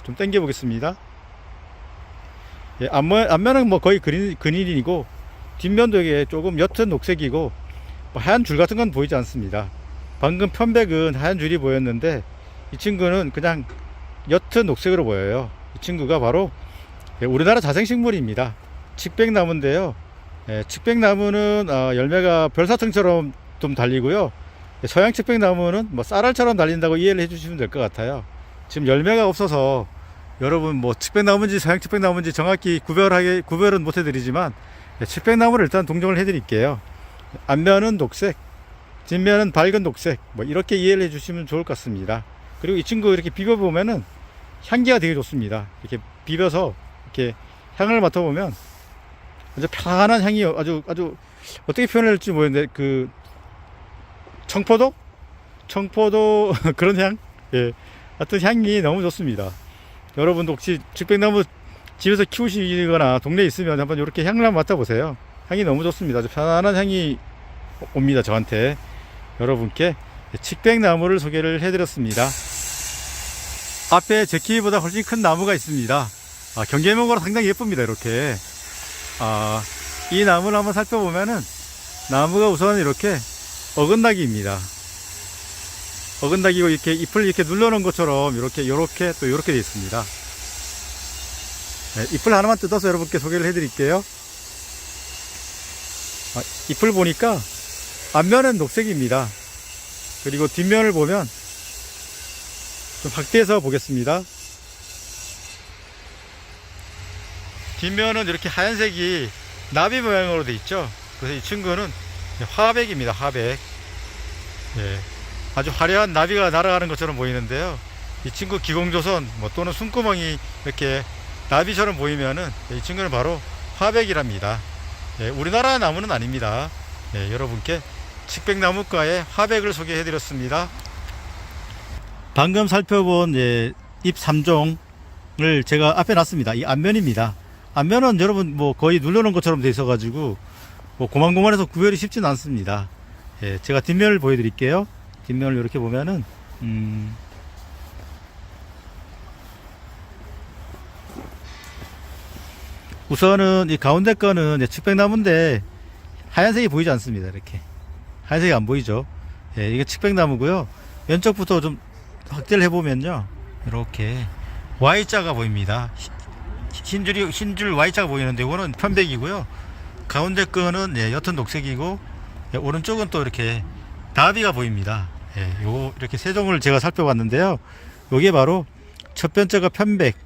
좀 당겨 보겠습니다. 예, 앞면은 뭐 거의 그린이고, 뒷면도 이게 조금 옅은 녹색이고, 뭐 하얀 줄 같은 건 보이지 않습니다. 방금 편백은 하얀 줄이 보였는데 이 친구는 그냥 옅은 녹색으로 보여요. 이 친구가 바로 우리나라 자생식물입니다. 칡백나무인데요. 칡백나무는 열매가 별사탕처럼 좀 달리고요. 서양 칡백나무는 뭐 쌀알처럼 달린다고 이해를 해주시면 될 것 같아요. 지금 열매가 없어서 여러분 뭐 칡백나무인지 서양 칡백나무인지 정확히 구별은 못 해드리지만, 칡백나무를 일단 동정을 해드릴게요. 앞면은 녹색, 뒷면은 밝은 녹색, 뭐 이렇게 이해를 해주시면 좋을 것 같습니다. 그리고 이 친구 이렇게 비벼보면은 향기가 되게 좋습니다. 이렇게 비벼서 이렇게 향을 맡아보면 아주 편안한 향이 아주 어떻게 표현할지 모르겠는데, 그 청포도 그런 향, 예, 하여튼 향이 너무 좋습니다. 여러분도 혹시 칡백나무 집에서 키우시거나 동네에 있으면 한번 이렇게 향을 한번 맡아보세요. 향이 너무 좋습니다. 아주 편안한 향이 옵니다. 저한테. 여러분께 칡백나무를 소개를 해드렸습니다. 앞에 제 키보다 훨씬 큰 나무가 있습니다. 경계목으로 상당히 예쁩니다. 이렇게 이 나무를 한번 살펴보면은, 나무가 우선 이렇게 어긋나기입니다. 어긋나기고 이렇게 잎을 이렇게 눌러놓은 것처럼 이렇게 또 이렇게 되어 있습니다. 네, 잎을 하나만 뜯어서 여러분께 소개를 해드릴게요. 잎을 보니까 앞면은 녹색입니다. 그리고 뒷면을 보면 좀 확대해서 보겠습니다. 뒷면은 이렇게 하얀색이 나비 모양으로 되어 있죠. 그래서 이 친구는 화백입니다. 화백. 예, 아주 화려한 나비가 날아가는 것처럼 보이는데요. 이 친구 기공조선 또는 숨구멍이 이렇게 나비처럼 보이면은 이 친구는 바로 화백이랍니다. 예, 우리나라 나무는 아닙니다. 예, 여러분께 칡백나무과의 화백을 소개해 드렸습니다. 방금 살펴본 잎 3종을 제가 앞에 놨습니다. 이 앞면입니다. 앞면은 여러분 뭐 거의 눌러놓은 것처럼 돼 있어 가지고 뭐 고만고만해서 구별이 쉽지는 않습니다. 예, 제가 뒷면을 보여 드릴게요. 뒷면을 이렇게 보면은 우선은 이 가운데 거는 칡백나무인데 하얀색이 보이지 않습니다. 이렇게 하얀색이 안 보이죠. 예, 이게 칡백나무고요. 왼쪽부터 좀 확대를 해보면요, 이렇게 Y자가 보입니다. 흰줄 Y자가 보이는데 이거는 편백이고요. 가운데 거는 옅은 녹색이고, 오른쪽은 또 이렇게 나비가 보입니다. 요거 이렇게 세 종을 제가 살펴봤는데요. 요게 바로 첫 번째가 편백,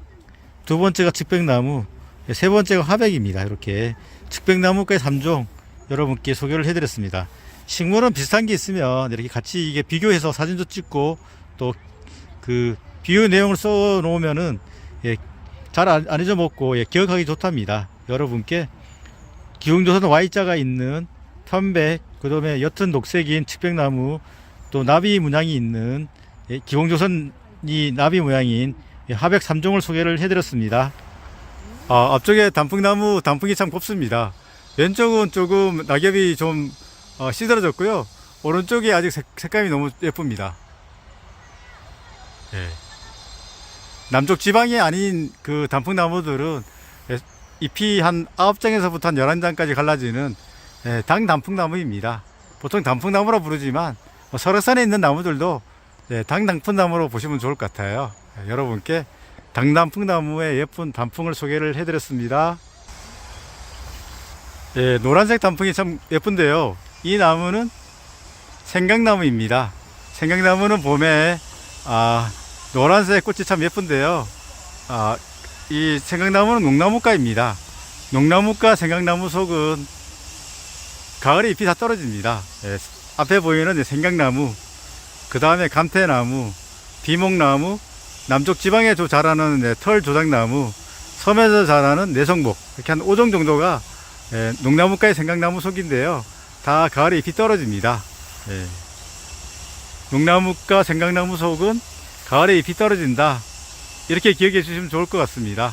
두 번째가 칡백나무, 세 번째가 화백입니다. 이렇게 칡백나무까지 3종 여러분께 소개를 해드렸습니다. 식물은 비슷한 게 있으면 이렇게 같이 이게 비교해서 사진도 찍고 또 그 비교 내용을 써 놓으면은 잘 안 잊어먹고 기억하기 좋답니다. 여러분께 기흥조선 Y자가 있는 편백, 그 다음에 옅은 녹색인 칡백나무, 또 나비 문양이 있는 기흥조선이 나비 모양인 화백 3종을 소개를 해드렸습니다. 앞쪽에 단풍나무 단풍이 참 곱습니다. 왼쪽은 조금 낙엽이 좀 시들어졌고요. 오른쪽이 아직 색감이 너무 예쁩니다. 남쪽 지방이 아닌 그 단풍나무들은 잎이 한 9장에서부터 한 11장까지 갈라지는 당 단풍나무입니다. 보통 단풍나무라 부르지만 설악산에 있는 나무들도 당 단풍나무로 보시면 좋을 것 같아요. 여러분께 당단풍나무의 예쁜 단풍을 소개를 해드렸습니다. 노란색 단풍이 참 예쁜데요. 이 나무는 생강나무입니다. 생강나무는 봄에 노란색 꽃이 참 예쁜데요. 이 생강나무는 농나무과입니다. 농나무과 생강나무 속은 가을에 잎이 다 떨어집니다. 앞에 보이는 생강나무, 그 다음에 감태나무, 비목나무, 남쪽 지방에 자라는 털조작나무, 섬에서 자라는 내성목, 이렇게 한 5종 정도가 농나무가의 생강나무 속인데요. 다 가을에 잎이 떨어집니다. 농나무가 생강나무 속은 가을에 잎이 떨어진다. 이렇게 기억해 주시면 좋을 것 같습니다.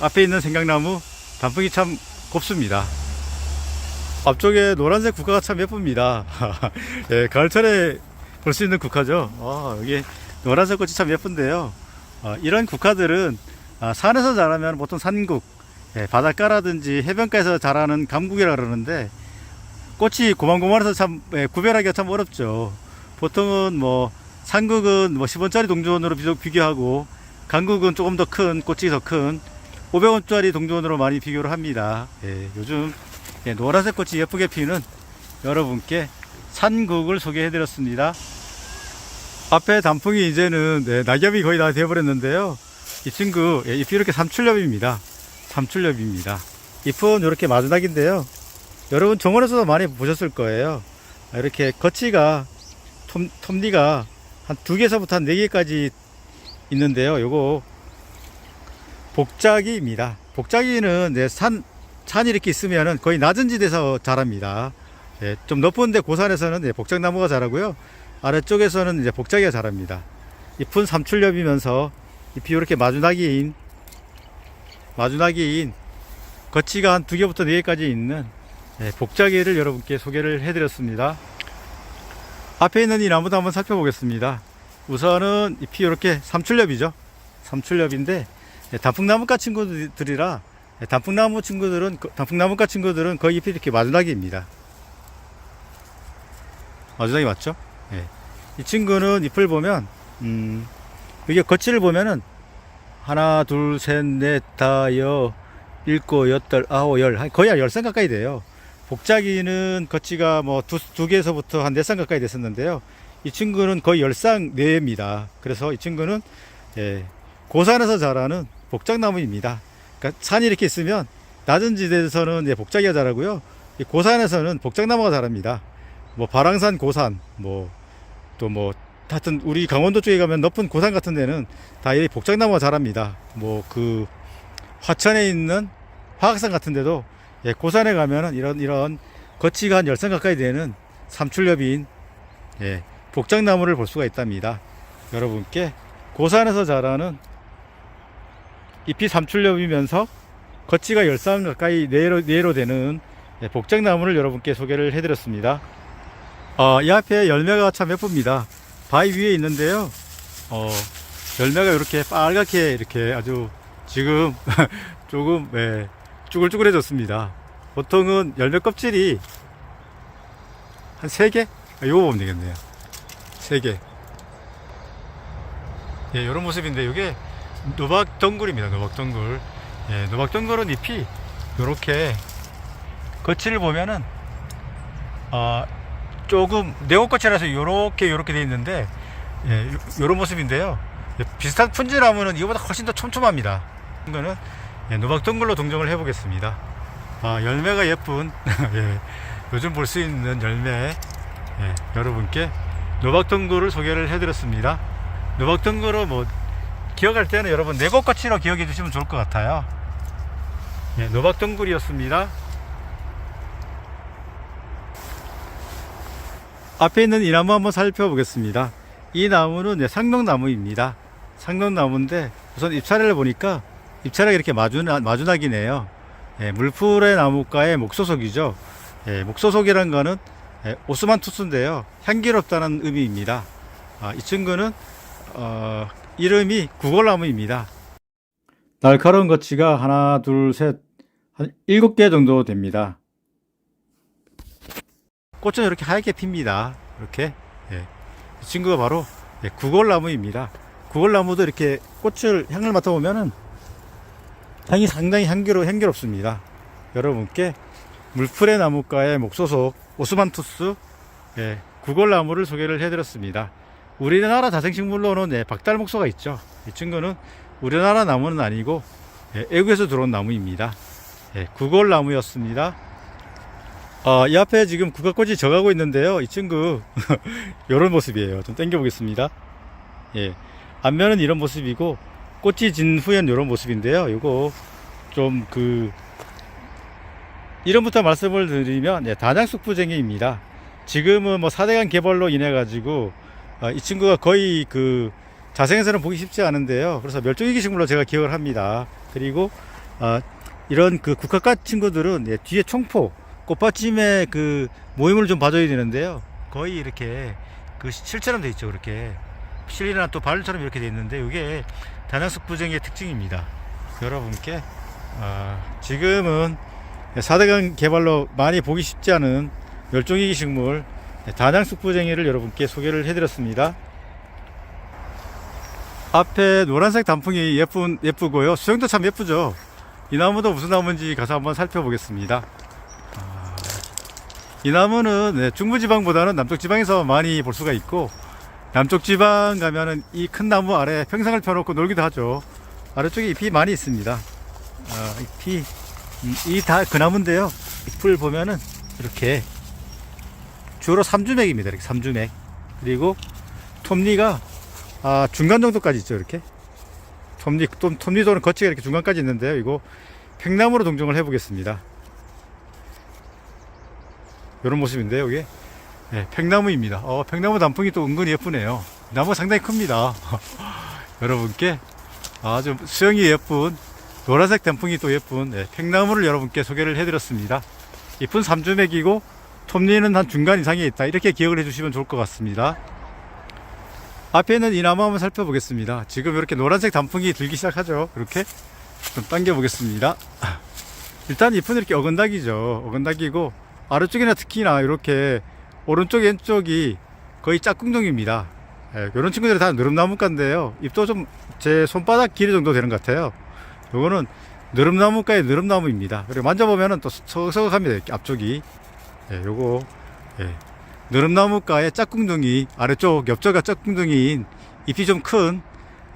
앞에 있는 생강나무 단풍이 참 곱습니다. 앞쪽에 노란색 국화가 참 예쁩니다. 가을철에 볼 수 있는 국화죠. 여기 노란색 꽃이 참 예쁜데요. 이런 국화들은 산에서 자라면 보통 산국, 바닷가라든지 해변가에서 자라는 감국이라 그러는데, 꽃이 고만고만해서 참 구별하기가 참 어렵죠. 보통은 뭐 산국은 뭐 10원짜리 동전으로 비교하고, 감국은 조금 더 큰, 꽃이 더 큰 500원짜리 동전으로 많이 비교를 합니다. 요즘 노란색 꽃이 예쁘게 피는 여러분께 산국을 소개해 드렸습니다. 앞에 단풍이 이제는 낙엽이 거의 다 되어버렸는데요. 이 친구 잎이 이렇게 삼출엽입니다. 삼출엽입니다. 잎은 이렇게 마주낙인데요. 여러분 정원에서도 많이 보셨을 거예요. 이렇게 거치가 톱니가 한 2개에서부터 한 4개까지 있는데요. 요거 복자기입니다. 복자기는 산이 이렇게 있으면은 거의 낮은 지대에서 자랍니다. 좀 높은데 고산에서는 복작나무가 자라고요. 아래쪽에서는 이제 복자기가 자랍니다. 잎은 삼출엽이면서 잎이 이렇게 마주나기인 거치가 한 2개부터 4개까지 있는 복자기를 여러분께 소개를 해드렸습니다. 앞에 있는 이 나무도 한번 살펴보겠습니다. 우선은 잎이 이렇게 삼출엽이죠. 삼출엽인데 단풍나무가 친구들이라 단풍나무가 친구들은 거의 잎이 이렇게 마주나기입니다. 마주나기 맞죠? 이 친구는 잎을 보면 이게 거치를 보면은 하나, 둘, 셋, 넷, 다, 일곱, 여덟, 아홉, 열, 거의 한 10쌍 가까이 돼요. 복자기는 거치가 뭐 두 개에서부터 한 4쌍 가까이 됐었는데요. 이 친구는 거의 10쌍 내입니다. 그래서 이 친구는 고산에서 자라는 복작나무입니다. 그러니까 산이 이렇게 있으면 낮은 지대에서는 복자기가 자라고요. 고산에서는 복작나무가 자랍니다. 뭐 바랑산 고산, 하여튼 우리 강원도 쪽에 가면 높은 고산 같은 데는 다 이 복작나무가 자랍니다. 그 화천에 있는 화학산 같은 데도 고산에 가면은 이런 거치가 한 10쌍 가까이 되는 삼출엽인 복작나무를 볼 수가 있답니다. 여러분께 고산에서 자라는 잎이 삼출엽이면서 거치가 10쌍 가까이 내로 되는 복작나무를 여러분께 소개를 해드렸습니다. 이 앞에 열매가 참 예쁩니다. 바위 위에 있는데요. 열매가 이렇게 빨갛게 이렇게 아주 지금 조금 쭈글쭈글해졌습니다. 보통은 열매 껍질이 한 3개? 요거 보면 되겠네요. 3개. 요런 모습인데 이게 노박덩굴입니다. 노박덩굴. 노박덩굴은 잎이 요렇게 거치를 보면은 조금 네오꽃이라서 요렇게 돼 있는데 요런 모습인데요. 비슷한 푼지나무는 이거보다 훨씬 더 촘촘합니다. 이거는 노박덩굴로 동정을 해 보겠습니다. 열매가 예쁜 요즘 볼 수 있는 열매 여러분께 노박덩굴을 소개를 해 드렸습니다. 노박덩굴은 기억할 때는 여러분 네고꽃으로 기억해 주시면 좋을 것 같아요. 노박덩굴이었습니다. 앞에 있는 이 나무 한번 살펴보겠습니다. 이 나무는 상록나무입니다. 상록나무인데 우선 잎차례를 보니까 잎차례가 이렇게 마주나기네요. 물풀의 나무가의 목소속이죠. 목소속이란 거는 오스만투스인데요. 향기롭다는 의미입니다. 이 친구는 이름이 구골나무입니다. 날카로운 거치가 하나, 둘, 셋, 한 7개 정도 됩니다. 꽃은 이렇게 하얗게 핍니다. 이렇게. 이 친구가 바로 구골나무입니다. 구골나무도 이렇게 향을 맡아보면은 향이 상당히 향기롭습니다. 여러분께 물풀의 나무가의 목소속 오스만투스 구골나무를 소개를 해드렸습니다. 우리나라 자생식물로는 박달목소가 있죠. 이 친구는 우리나라 나무는 아니고 외국에서 들어온 나무입니다. 구골나무였습니다. 이 앞에 지금 국화꽃이 져가고 있는데요. 이 친구 이런 모습이에요. 좀 당겨 보겠습니다. 앞면은 이런 모습이고 꽃이 진 후엔 이런 모습인데요. 이거 좀 이름부터 말씀을 드리면 단양숙부쟁이입니다. 지금은 뭐 4대강 개발로 인해 가지고 이 친구가 거의 그 자생에서는 보기 쉽지 않은데요. 그래서 멸종위기 식물로 제가 기억을 합니다. 그리고 이런 그 국화과 친구들은 뒤에 총포 꽃받침의 그 모임을 좀 봐줘야 되는데요. 거의 이렇게 그 실처럼 돼 있죠. 그렇게 실이나 또 발처럼 이렇게 돼 있는데 이게 단양숙부쟁이의 특징입니다. 여러분께 지금은 4대강 개발로 많이 보기 쉽지 않은 멸종위기 식물 단양숙부쟁이를 여러분께 소개를 해드렸습니다. 앞에 노란색 단풍이 예쁘고요. 수영도 참 예쁘죠. 이 나무도 무슨 나무인지 가서 한번 살펴보겠습니다. 이 나무는 중부지방보다는 남쪽지방에서 많이 볼 수가 있고, 남쪽지방 가면은 이 큰 나무 아래 평상을 펴놓고 놀기도 하죠. 아래쪽에 잎이 많이 있습니다. 잎이 이 다 그 나무인데요. 잎을 보면은 이렇게 주로 3주맥입니다. 이렇게 3주맥. 그리고 톱니가 중간 정도까지 있죠. 이렇게 톱니도는 거치가 이렇게 중간까지 있는데요. 이거 팽나무로 동정을 해보겠습니다. 이런 모습인데요. 이게 팽나무입니다. 팽나무 단풍이 또 은근히 예쁘네요. 나무가 상당히 큽니다. 여러분께 아주 수영이 예쁜 노란색 단풍이 또 예쁜 팽나무를 여러분께 소개를 해드렸습니다. 잎은 3주맥이고 톱니는 한 중간 이상에 있다. 이렇게 기억을 해주시면 좋을 것 같습니다. 앞에 있는 이 나무 한번 살펴보겠습니다. 지금 이렇게 노란색 단풍이 들기 시작하죠. 이렇게 좀 당겨 보겠습니다. 일단 잎은 이렇게 어건닥이죠. 어건닥이고 아래쪽이나 특히나 이렇게 오른쪽 왼쪽이 거의 짝꿍둥이입니다. 이런 친구들이 다 느릅나무가인데요. 잎도 좀 제 손바닥 길이 정도 되는 것 같아요. 요거는 느릅나무가의 느릅나무입니다. 그리고 만져보면은 또 서석합니다. 이렇게 앞쪽이. 요거 느릅나무가의 짝꿍둥이, 아래쪽 엽저가 짝꿍둥이인 잎이 좀 큰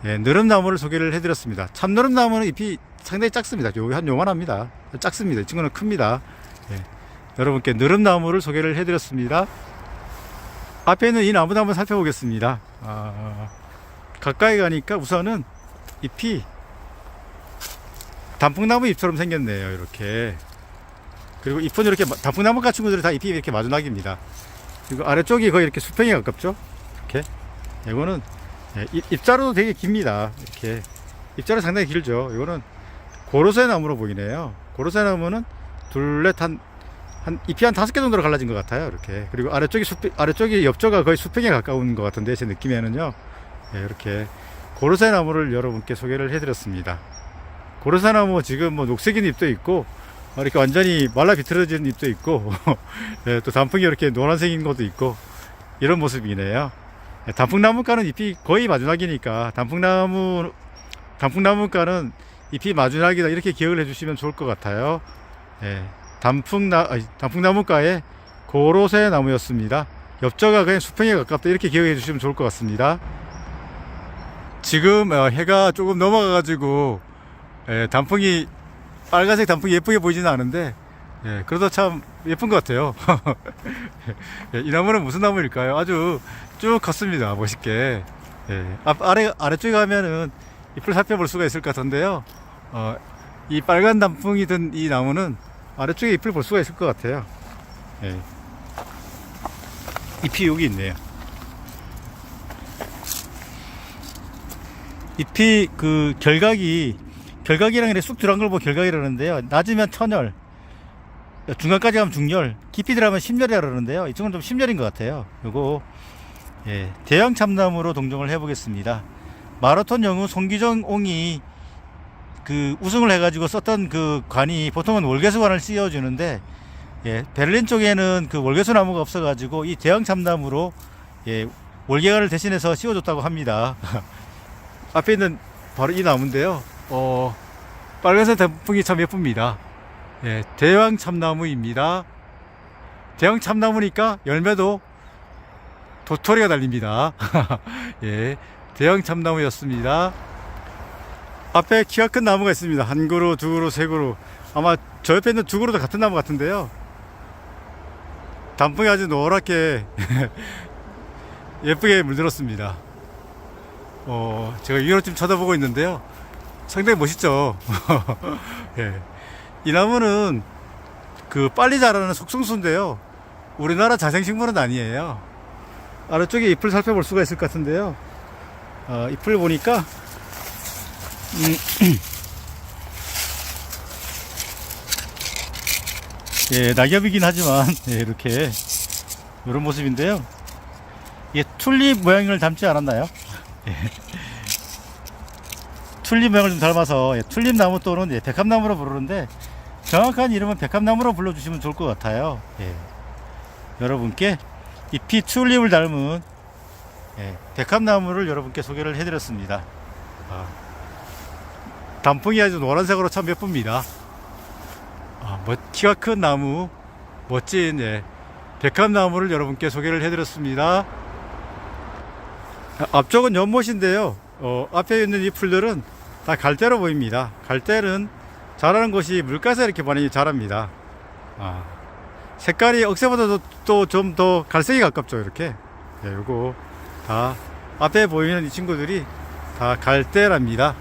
느릅나무를 소개를 해드렸습니다. 참느릅나무는 잎이 상당히 작습니다. 한 요만합니다. 작습니다. 이 친구는 큽니다. 여러분께 느릅나무를 소개를 해드렸습니다. 앞에 있는 이 나무도 한번 살펴보겠습니다. 가까이 가니까 우선은 잎이 단풍나무 잎처럼 생겼네요. 이렇게. 그리고 잎은 이렇게 단풍나무가 친구들이 다 잎이 이렇게 마주나기입니다. 그리고 아래쪽이 거의 이렇게 수평에 가깝죠. 이렇게. 이거는 잎자루도 되게 깁니다. 이렇게 잎자루 상당히 길죠. 이거는 고로쇠 나무로 보이네요. 고로쇠 나무는 잎이 한 5개 정도로 갈라진 것 같아요. 이렇게. 그리고 아래쪽이 엽조가 거의 수평에 가까운 것 같은데, 제 느낌에는요. 이렇게 고로쇠 나무를 여러분께 소개를 해드렸습니다. 고로쇠 나무 지금 뭐 녹색인 잎도 있고, 이렇게 완전히 말라 비틀어진 잎도 있고, 또 단풍이 이렇게 노란색인 것도 있고, 이런 모습이네요. 단풍나무가는 잎이 거의 마주나기니까, 단풍나무가는 잎이 마주나기다. 이렇게 기억을 해주시면 좋을 것 같아요. 단풍나무가의 고로쇠 나무였습니다. 엽저가 그냥 수평에 가깝다. 이렇게 기억해 주시면 좋을 것 같습니다. 지금 해가 조금 넘어가가지고 빨간색 단풍이 예쁘게 보이지는 않은데, 그래도 참 예쁜 것 같아요. 이 나무는 무슨 나무일까요? 아주 쭉 컸습니다. 멋있게. 아래쪽에 가면은 잎을 살펴볼 수가 있을 것 같은데요. 이 빨간 단풍이 든 이 나무는 아래쪽에 잎을 볼 수가 있을 것 같아요. 잎이 여기 있네요. 잎이 그 결각이랑 이렇게 쑥 들어간 걸 보고 결각이라는데요. 낮으면 천열, 중간까지 가면 중열, 깊이 들어가면 심열이라 그러는데요. 이 친구는 좀 심열인 것 같아요. 요거 대형 참나무로 동정을 해보겠습니다. 마라톤 영웅 송기정 옹이 그 우승을 해가지고 썼던 그 관이 보통은 월계수관을 씌워주는데, 베를린 쪽에는 그 월계수 나무가 없어가지고 이 대형 참나무로 월계관을 대신해서 씌워줬다고 합니다. 앞에 있는 바로 이 나무인데요. 빨간색 단풍이 참 예쁩니다. 대왕 참나무입니다. 대왕 참나무니까 열매도 도토리가 달립니다. 대왕 참나무였습니다. 앞에 키가 큰 나무가 있습니다. 한 그루, 두 그루, 세 그루. 아마 저 옆에 있는 두 그루도 같은 나무 같은데요. 단풍이 아주 노랗게 예쁘게 물들었습니다. 제가 위로 좀 쳐다보고 있는데요. 상당히 멋있죠. 이 나무는 그 빨리 자라는 속성수인데요. 우리나라 자생식물은 아니에요. 아래쪽에 잎을 살펴볼 수가 있을 것 같은데요. 잎을 보니까 예, 낙엽이긴 하지만 예, 이렇게 이런 모습인데요. 이게 튤립 모양을 닮지 않았나요? 예. 튤립 모양을 좀 닮아서 예, 튤립 나무 또는 예, 백합나무로 부르는데 정확한 이름은 백합나무로 불러주시면 좋을 것 같아요. 예. 여러분께 잎이 튤립을 닮은 예, 백합나무를 여러분께 소개를 해드렸습니다. 단풍이 아주 노란색으로 참 예쁩니다. 키가 큰 나무, 멋진 예, 백합나무를 여러분께 소개를 해드렸습니다. 앞쪽은 연못인데요. 앞에 있는 이 풀들은 다 갈대로 보입니다. 갈대는 자라는 곳이 물가에서 이렇게 많이 자랍니다. 색깔이 억새보다도 또 좀 더 갈색이 가깝죠. 이렇게. 예, 요거 다 앞에 보이는 이 친구들이 다 갈대랍니다.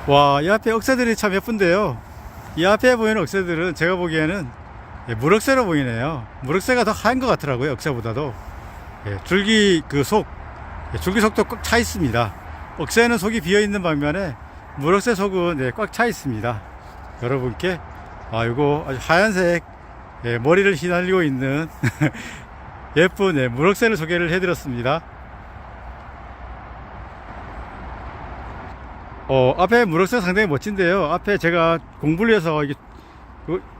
와, 이 앞에 억새들이 참 예쁜데요. 이 앞에 보이는 억새들은 제가 보기에는 예, 물억새로 보이네요. 물억새가 더 하얀 것 같더라고요. 억새보다도. 예, 줄기 그 속, 예, 줄기 속도 꽉 차 있습니다. 억새는 속이 비어 있는 반면에 물억새 속은 예, 꽉 차 있습니다. 여러분께 이거 아주 하얀색 예, 머리를 휘날리고 있는 예쁜 예, 물억새를 소개를 해드렸습니다. 앞에 물억새 상당히 멋진데요. 앞에 제가 공부를 해서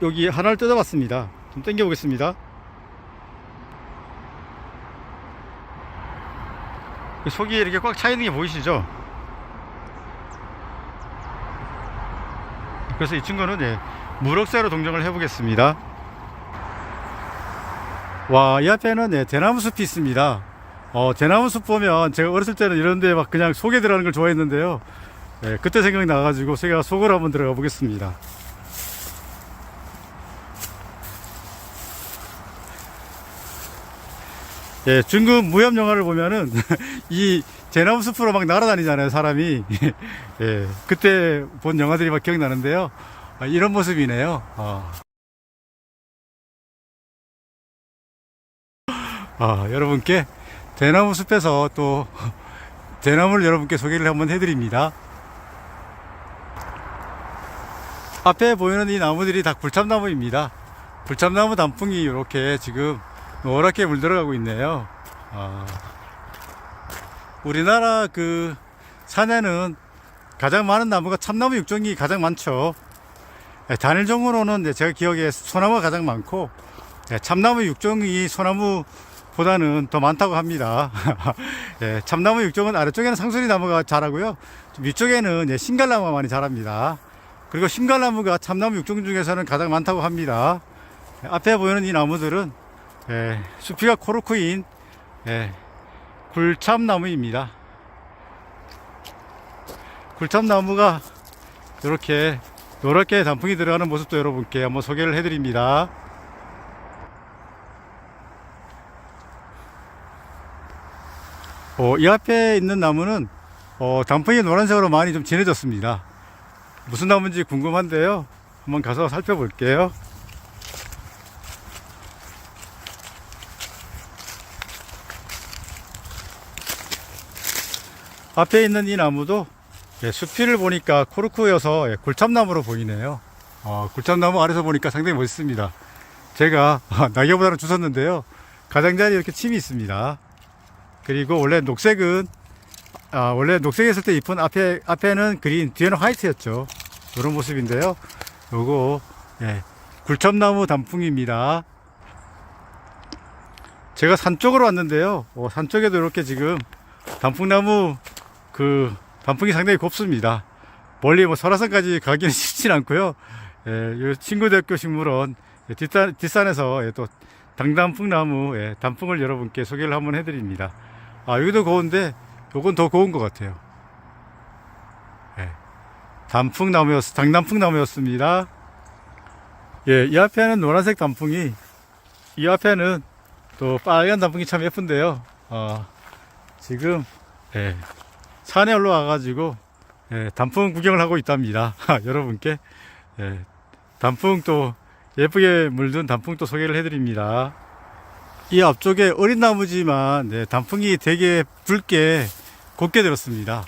여기 하나를 뜯어봤습니다. 좀 당겨 보겠습니다. 속이 이렇게 꽉 차 있는 게 보이시죠? 그래서 이 친구는 예, 물억새로 동정을 해 보겠습니다. 와, 이 앞에는 예, 대나무 숲이 있습니다. 대나무 숲 보면 제가 어렸을 때는 이런데 막 그냥 속에 들어가는 걸 좋아했는데요. 예, 그때 생각이 나가지고 제가 속으로 한번 들어가 보겠습니다. 예, 중국 무협 영화를 보면은 이 대나무 숲으로 막 날아다니잖아요, 사람이. 예, 그때 본 영화들이 막 기억나는데요. 이런 모습이네요. 여러분께 대나무 숲에서 또 대나무를 여러분께 소개를 한번 해드립니다. 앞에 보이는 이 나무들이 다 굴참나무입니다. 굴참나무 단풍이 이렇게 지금 노랗게 물들어가고 있네요. 우리나라 그 산에는 가장 많은 나무가 참나무 육종이 가장 많죠. 단일종으로는 제가 기억에 소나무가 가장 많고 참나무 육종이 소나무보다는 더 많다고 합니다. 참나무 육종은 아래쪽에는 상수리 나무가 자라고요. 위쪽에는 신갈나무가 많이 자랍니다. 그리고 신갈나무가 참나무 육종 중에서는 가장 많다고 합니다. 앞에 보이는 이 나무들은 수피가 코르크인 굴참나무입니다. 굴참나무가 이렇게 노랗게 단풍이 들어가는 모습도 여러분께 한번 소개를 해드립니다. 이 앞에 있는 나무는 단풍이 노란색으로 많이 좀 진해졌습니다. 무슨 나무인지 궁금한데요. 한번 가서 살펴볼게요. 앞에 있는 이 나무도 수피를 보니까 코르크여서 굴참나무로 보이네요. 굴참나무 아래서 보니까 상당히 멋있습니다. 제가 낙엽보다는 주웠는데요. 가장자리에 이렇게 침이 있습니다. 그리고 원래 녹색은 원래 녹색했을 때 잎은 앞에는 그린, 뒤에는 화이트였죠. 이런 모습인데요. 요거 굴참나무 단풍입니다. 제가 산 쪽으로 왔는데요. 산 쪽에도 이렇게 지금 단풍나무 단풍이 상당히 곱습니다. 멀리 설화산까지 가기는 쉽진 않고요. 친구대학교 식물원 뒷산에서 또 당단풍나무 단풍을 여러분께 소개를 한번 해드립니다. 여기도 고운데 요건 더 고운 것 같아요. 당단풍나무였습니다. 이 앞에는 노란색 단풍이, 이 앞에는 또 빨간 단풍이 참 예쁜데요. 지금 산에 올라와 가지고 단풍 구경을 하고 있답니다. 여러분께 단풍 또 예쁘게 물든 단풍 또 소개를 해드립니다. 이 앞쪽에 어린 나무지만 네, 단풍이 되게 붉게 곱게 들었습니다.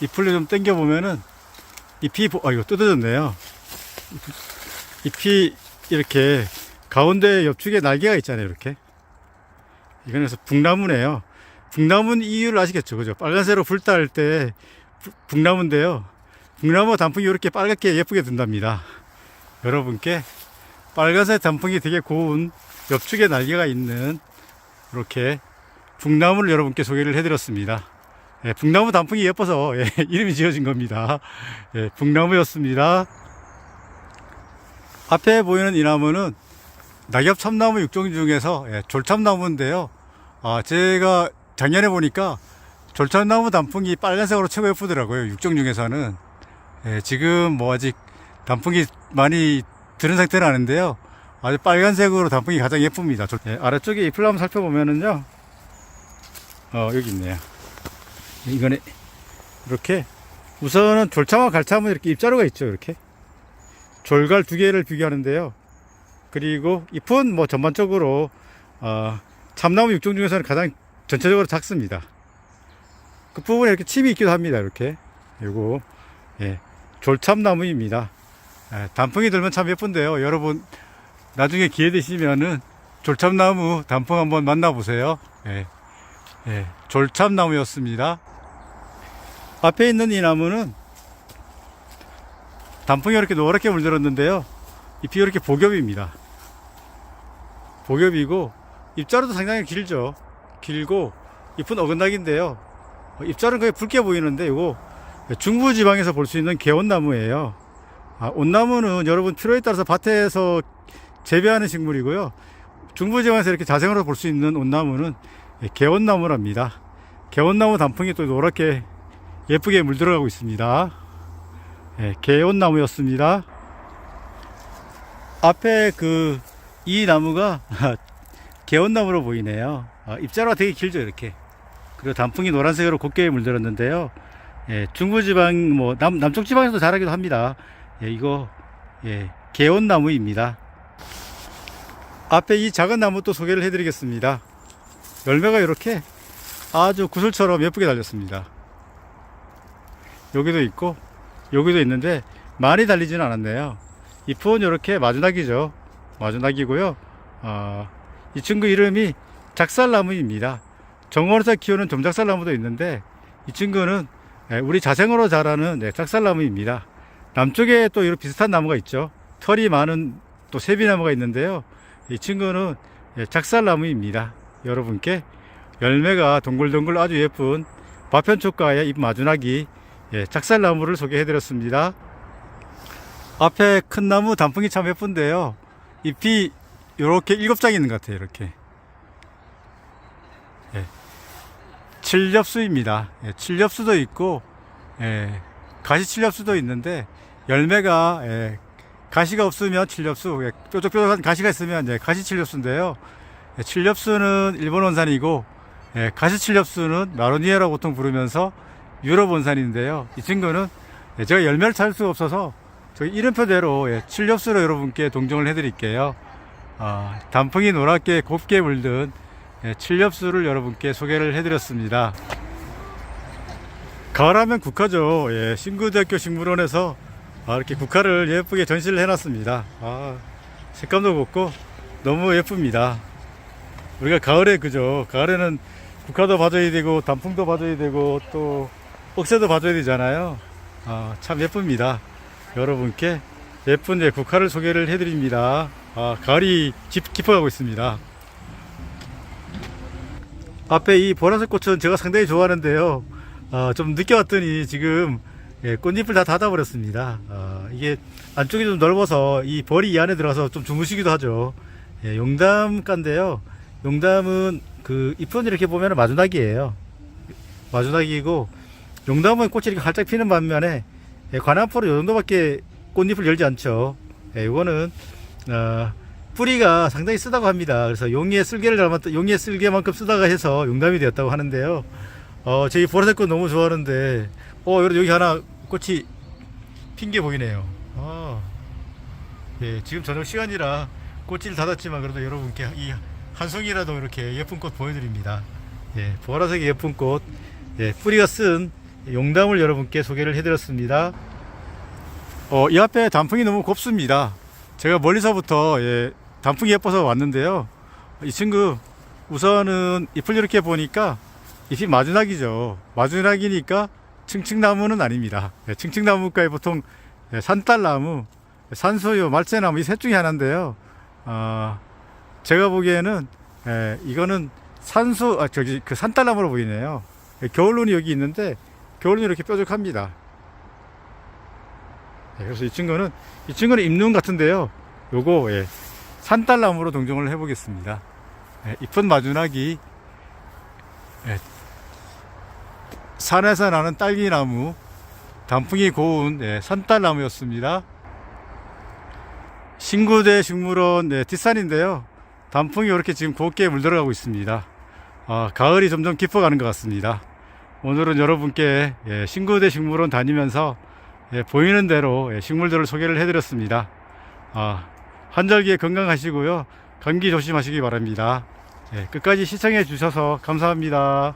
잎을 좀 당겨 보면은 잎이 이거 뜯어졌네요. 잎이 이렇게 가운데 옆쪽에 날개가 있잖아요. 이렇게 이건 그래서 북나무네요. 북나무는 이유를 아시겠죠, 그죠? 빨간색으로 불탈 때 북나무인데요. 북나무 단풍이 이렇게 빨갛게 예쁘게 든답니다. 여러분께 빨간색 단풍이 되게 고운 옆쪽에 날개가 있는 이렇게 북나무를 여러분께 소개를 해드렸습니다. 예, 북나무 단풍이 예뻐서 예, 이름이 지어진 겁니다. 예, 북나무였습니다. 앞에 보이는 이 나무는 낙엽 참나무 육종 중에서 예, 졸참나무인데요. 제가 작년에 보니까 졸참나무 단풍이 빨간색으로 최고 예쁘더라고요. 육종 중에서는. 예, 지금 뭐 아직 단풍이 많이 들은 상태는 아닌데요. 아주 빨간색으로 단풍이 가장 예쁩니다. 예, 아래쪽에 잎을 한번 살펴보면은요. 여기 있네요. 이거는 이렇게 우선은 졸참과 갈참은 이렇게 잎자루가 있죠. 이렇게 졸갈 두 개를 비교하는데요. 그리고 잎은 뭐 전반적으로 참나무 육종 중에서는 가장 전체적으로 작습니다. 그 부분에 이렇게 칩이 있기도 합니다. 이렇게 요거 예, 졸참나무입니다. 단풍이 들면 참 예쁜데요. 여러분 나중에 기회 되시면은 졸참나무 단풍 한번 만나보세요. 예, 예, 졸참나무였습니다. 앞에 있는 이 나무는 단풍이 이렇게 노랗게 물들었는데요. 잎이 이렇게 복엽입니다. 복엽이고 잎자루도 상당히 길죠. 길고 잎은 어긋나기인데요. 잎자루는 거의 붉게 보이는데 이거 중부지방에서 볼 수 있는 개온나무예요. 온나무는 여러분 필요에 따라서 밭에서 재배하는 식물이고요. 중부지방에서 이렇게 자생으로 볼 수 있는 온나무는 개온나무랍니다. 개온나무 단풍이 또 노랗게 예쁘게 물들어가고 있습니다. 개온나무였습니다. 앞에 이 나무가 개온나무로 보이네요. 잎자루가 되게 길죠, 이렇게. 그리고 단풍이 노란색으로 곱게 물들었는데요. 중부지방, 뭐, 남쪽 지방에서도 자라기도 합니다. 이거, 개온나무입니다. 앞에 이 작은 나무 또 소개를 해드리겠습니다. 열매가 이렇게 아주 구슬처럼 예쁘게 달렸습니다. 여기도 있고, 여기도 있는데, 많이 달리지는 않았네요. 잎은 이렇게 마주나기죠. 마주나기고요. 이 친구 이름이 작살나무입니다. 정원에서 키우는 점작살나무도 있는데 이 친구는 우리 자생으로 자라는 작살나무입니다. 남쪽에 또 이런 비슷한 나무가 있죠. 털이 많은 또 세비나무가 있는데요. 이 친구는 작살나무입니다. 여러분께 열매가 동글동글 아주 예쁜 바편촉과의 잎 마주나기 작살나무를 소개해 드렸습니다. 앞에 큰 나무 단풍이 참 예쁜데요. 잎이 이렇게 7장이 있는 것 같아요. 이렇게 칠엽수입니다. 칠엽수도 있고 가시칠엽수도 있는데 열매가 가시가 없으면 칠엽수, 뾰족뾰족한 가시가 있으면 가시칠엽수인데요. 칠엽수는 일본 원산이고 가시칠엽수는 마로니에라고 보통 부르면서 유럽 원산인데요. 이 친구는 제가 열매를 찾을 수가 없어서 저희 이름표대로 칠엽수로 여러분께 동정을 해드릴게요. 단풍이 노랗게 곱게 물든 칠엽수를 여러분께 소개를 해드렸습니다. 가을하면 국화죠. 신구대학교 식물원에서 이렇게 국화를 예쁘게 전시를 해놨습니다. 색감도 곱고 너무 예쁩니다. 우리가 가을에 그죠? 가을에는 국화도 봐줘야 되고 단풍도 봐줘야 되고 또 억새도 봐줘야 되잖아요. 참 예쁩니다. 여러분께 예쁜 국화를 소개를 해드립니다. 가을이 깊어가고 있습니다. 앞에 이 보라색 꽃은 제가 상당히 좋아하는데요. 좀 늦게 왔더니 지금 꽃잎을 다 닫아버렸습니다. 이게 안쪽이 좀 넓어서 이 벌이 이 안에 들어가서 좀 주무시기도 하죠. 용담가인데요. 용담은 잎은 이렇게 보면 마주나기예요. 마주나기이고 용담은 꽃이 이렇게 활짝 피는 반면에 관암포로 이 정도밖에 꽃잎을 열지 않죠. 이거는 뿌리가 상당히 쓰다고 합니다. 그래서 용이의 쓸개를 닮았다, 용이의 쓸개만큼 쓰다가 해서 용담이 되었다고 하는데요. 제 이 보라색 꽃 너무 좋아하는데, 여기 하나 꽃이 핀 게 보이네요. 예, 지금 저녁 시간이라 꽃질 닫았지만 그래도 여러분께 이 한 송이라도 이렇게 예쁜 꽃 보여드립니다. 예, 보라색의 예쁜 꽃, 예, 뿌리가 쓴 용담을 여러분께 소개를 해드렸습니다. 이 앞에 단풍이 너무 곱습니다. 제가 멀리서부터 예, 단풍이 예뻐서 왔는데요. 이 친구 우선은 잎을 이렇게 보니까 잎이 마주낙이죠. 마주낙이니까 층층나무는 아닙니다. 예, 층층나무가에 보통 예, 산딸나무, 산소유, 말재나무 이 셋 중에 하나인데요. 제가 보기에는 이거는 그 산딸나무로 보이네요. 예, 겨울눈이 여기 있는데 겨울눈이 이렇게 뾰족합니다. 예, 그래서 이 친구는 잎눈 같은데요. 요거 예, 산딸나무로 동정을 해보겠습니다. 예, 잎은 마주나기, 예, 산에서 나는 딸기나무, 단풍이 고운 예, 산딸나무였습니다. 신구대 식물원 네, 뒷산인데요. 단풍이 이렇게 지금 곱게 물들어가고 있습니다. 가을이 점점 깊어가는 것 같습니다. 오늘은 여러분께 예, 신구대 식물원 다니면서 예, 보이는 대로 예, 식물들을 소개를 해드렸습니다. 환절기에 건강하시고요. 감기 조심하시기 바랍니다. 예, 끝까지 시청해 주셔서 감사합니다.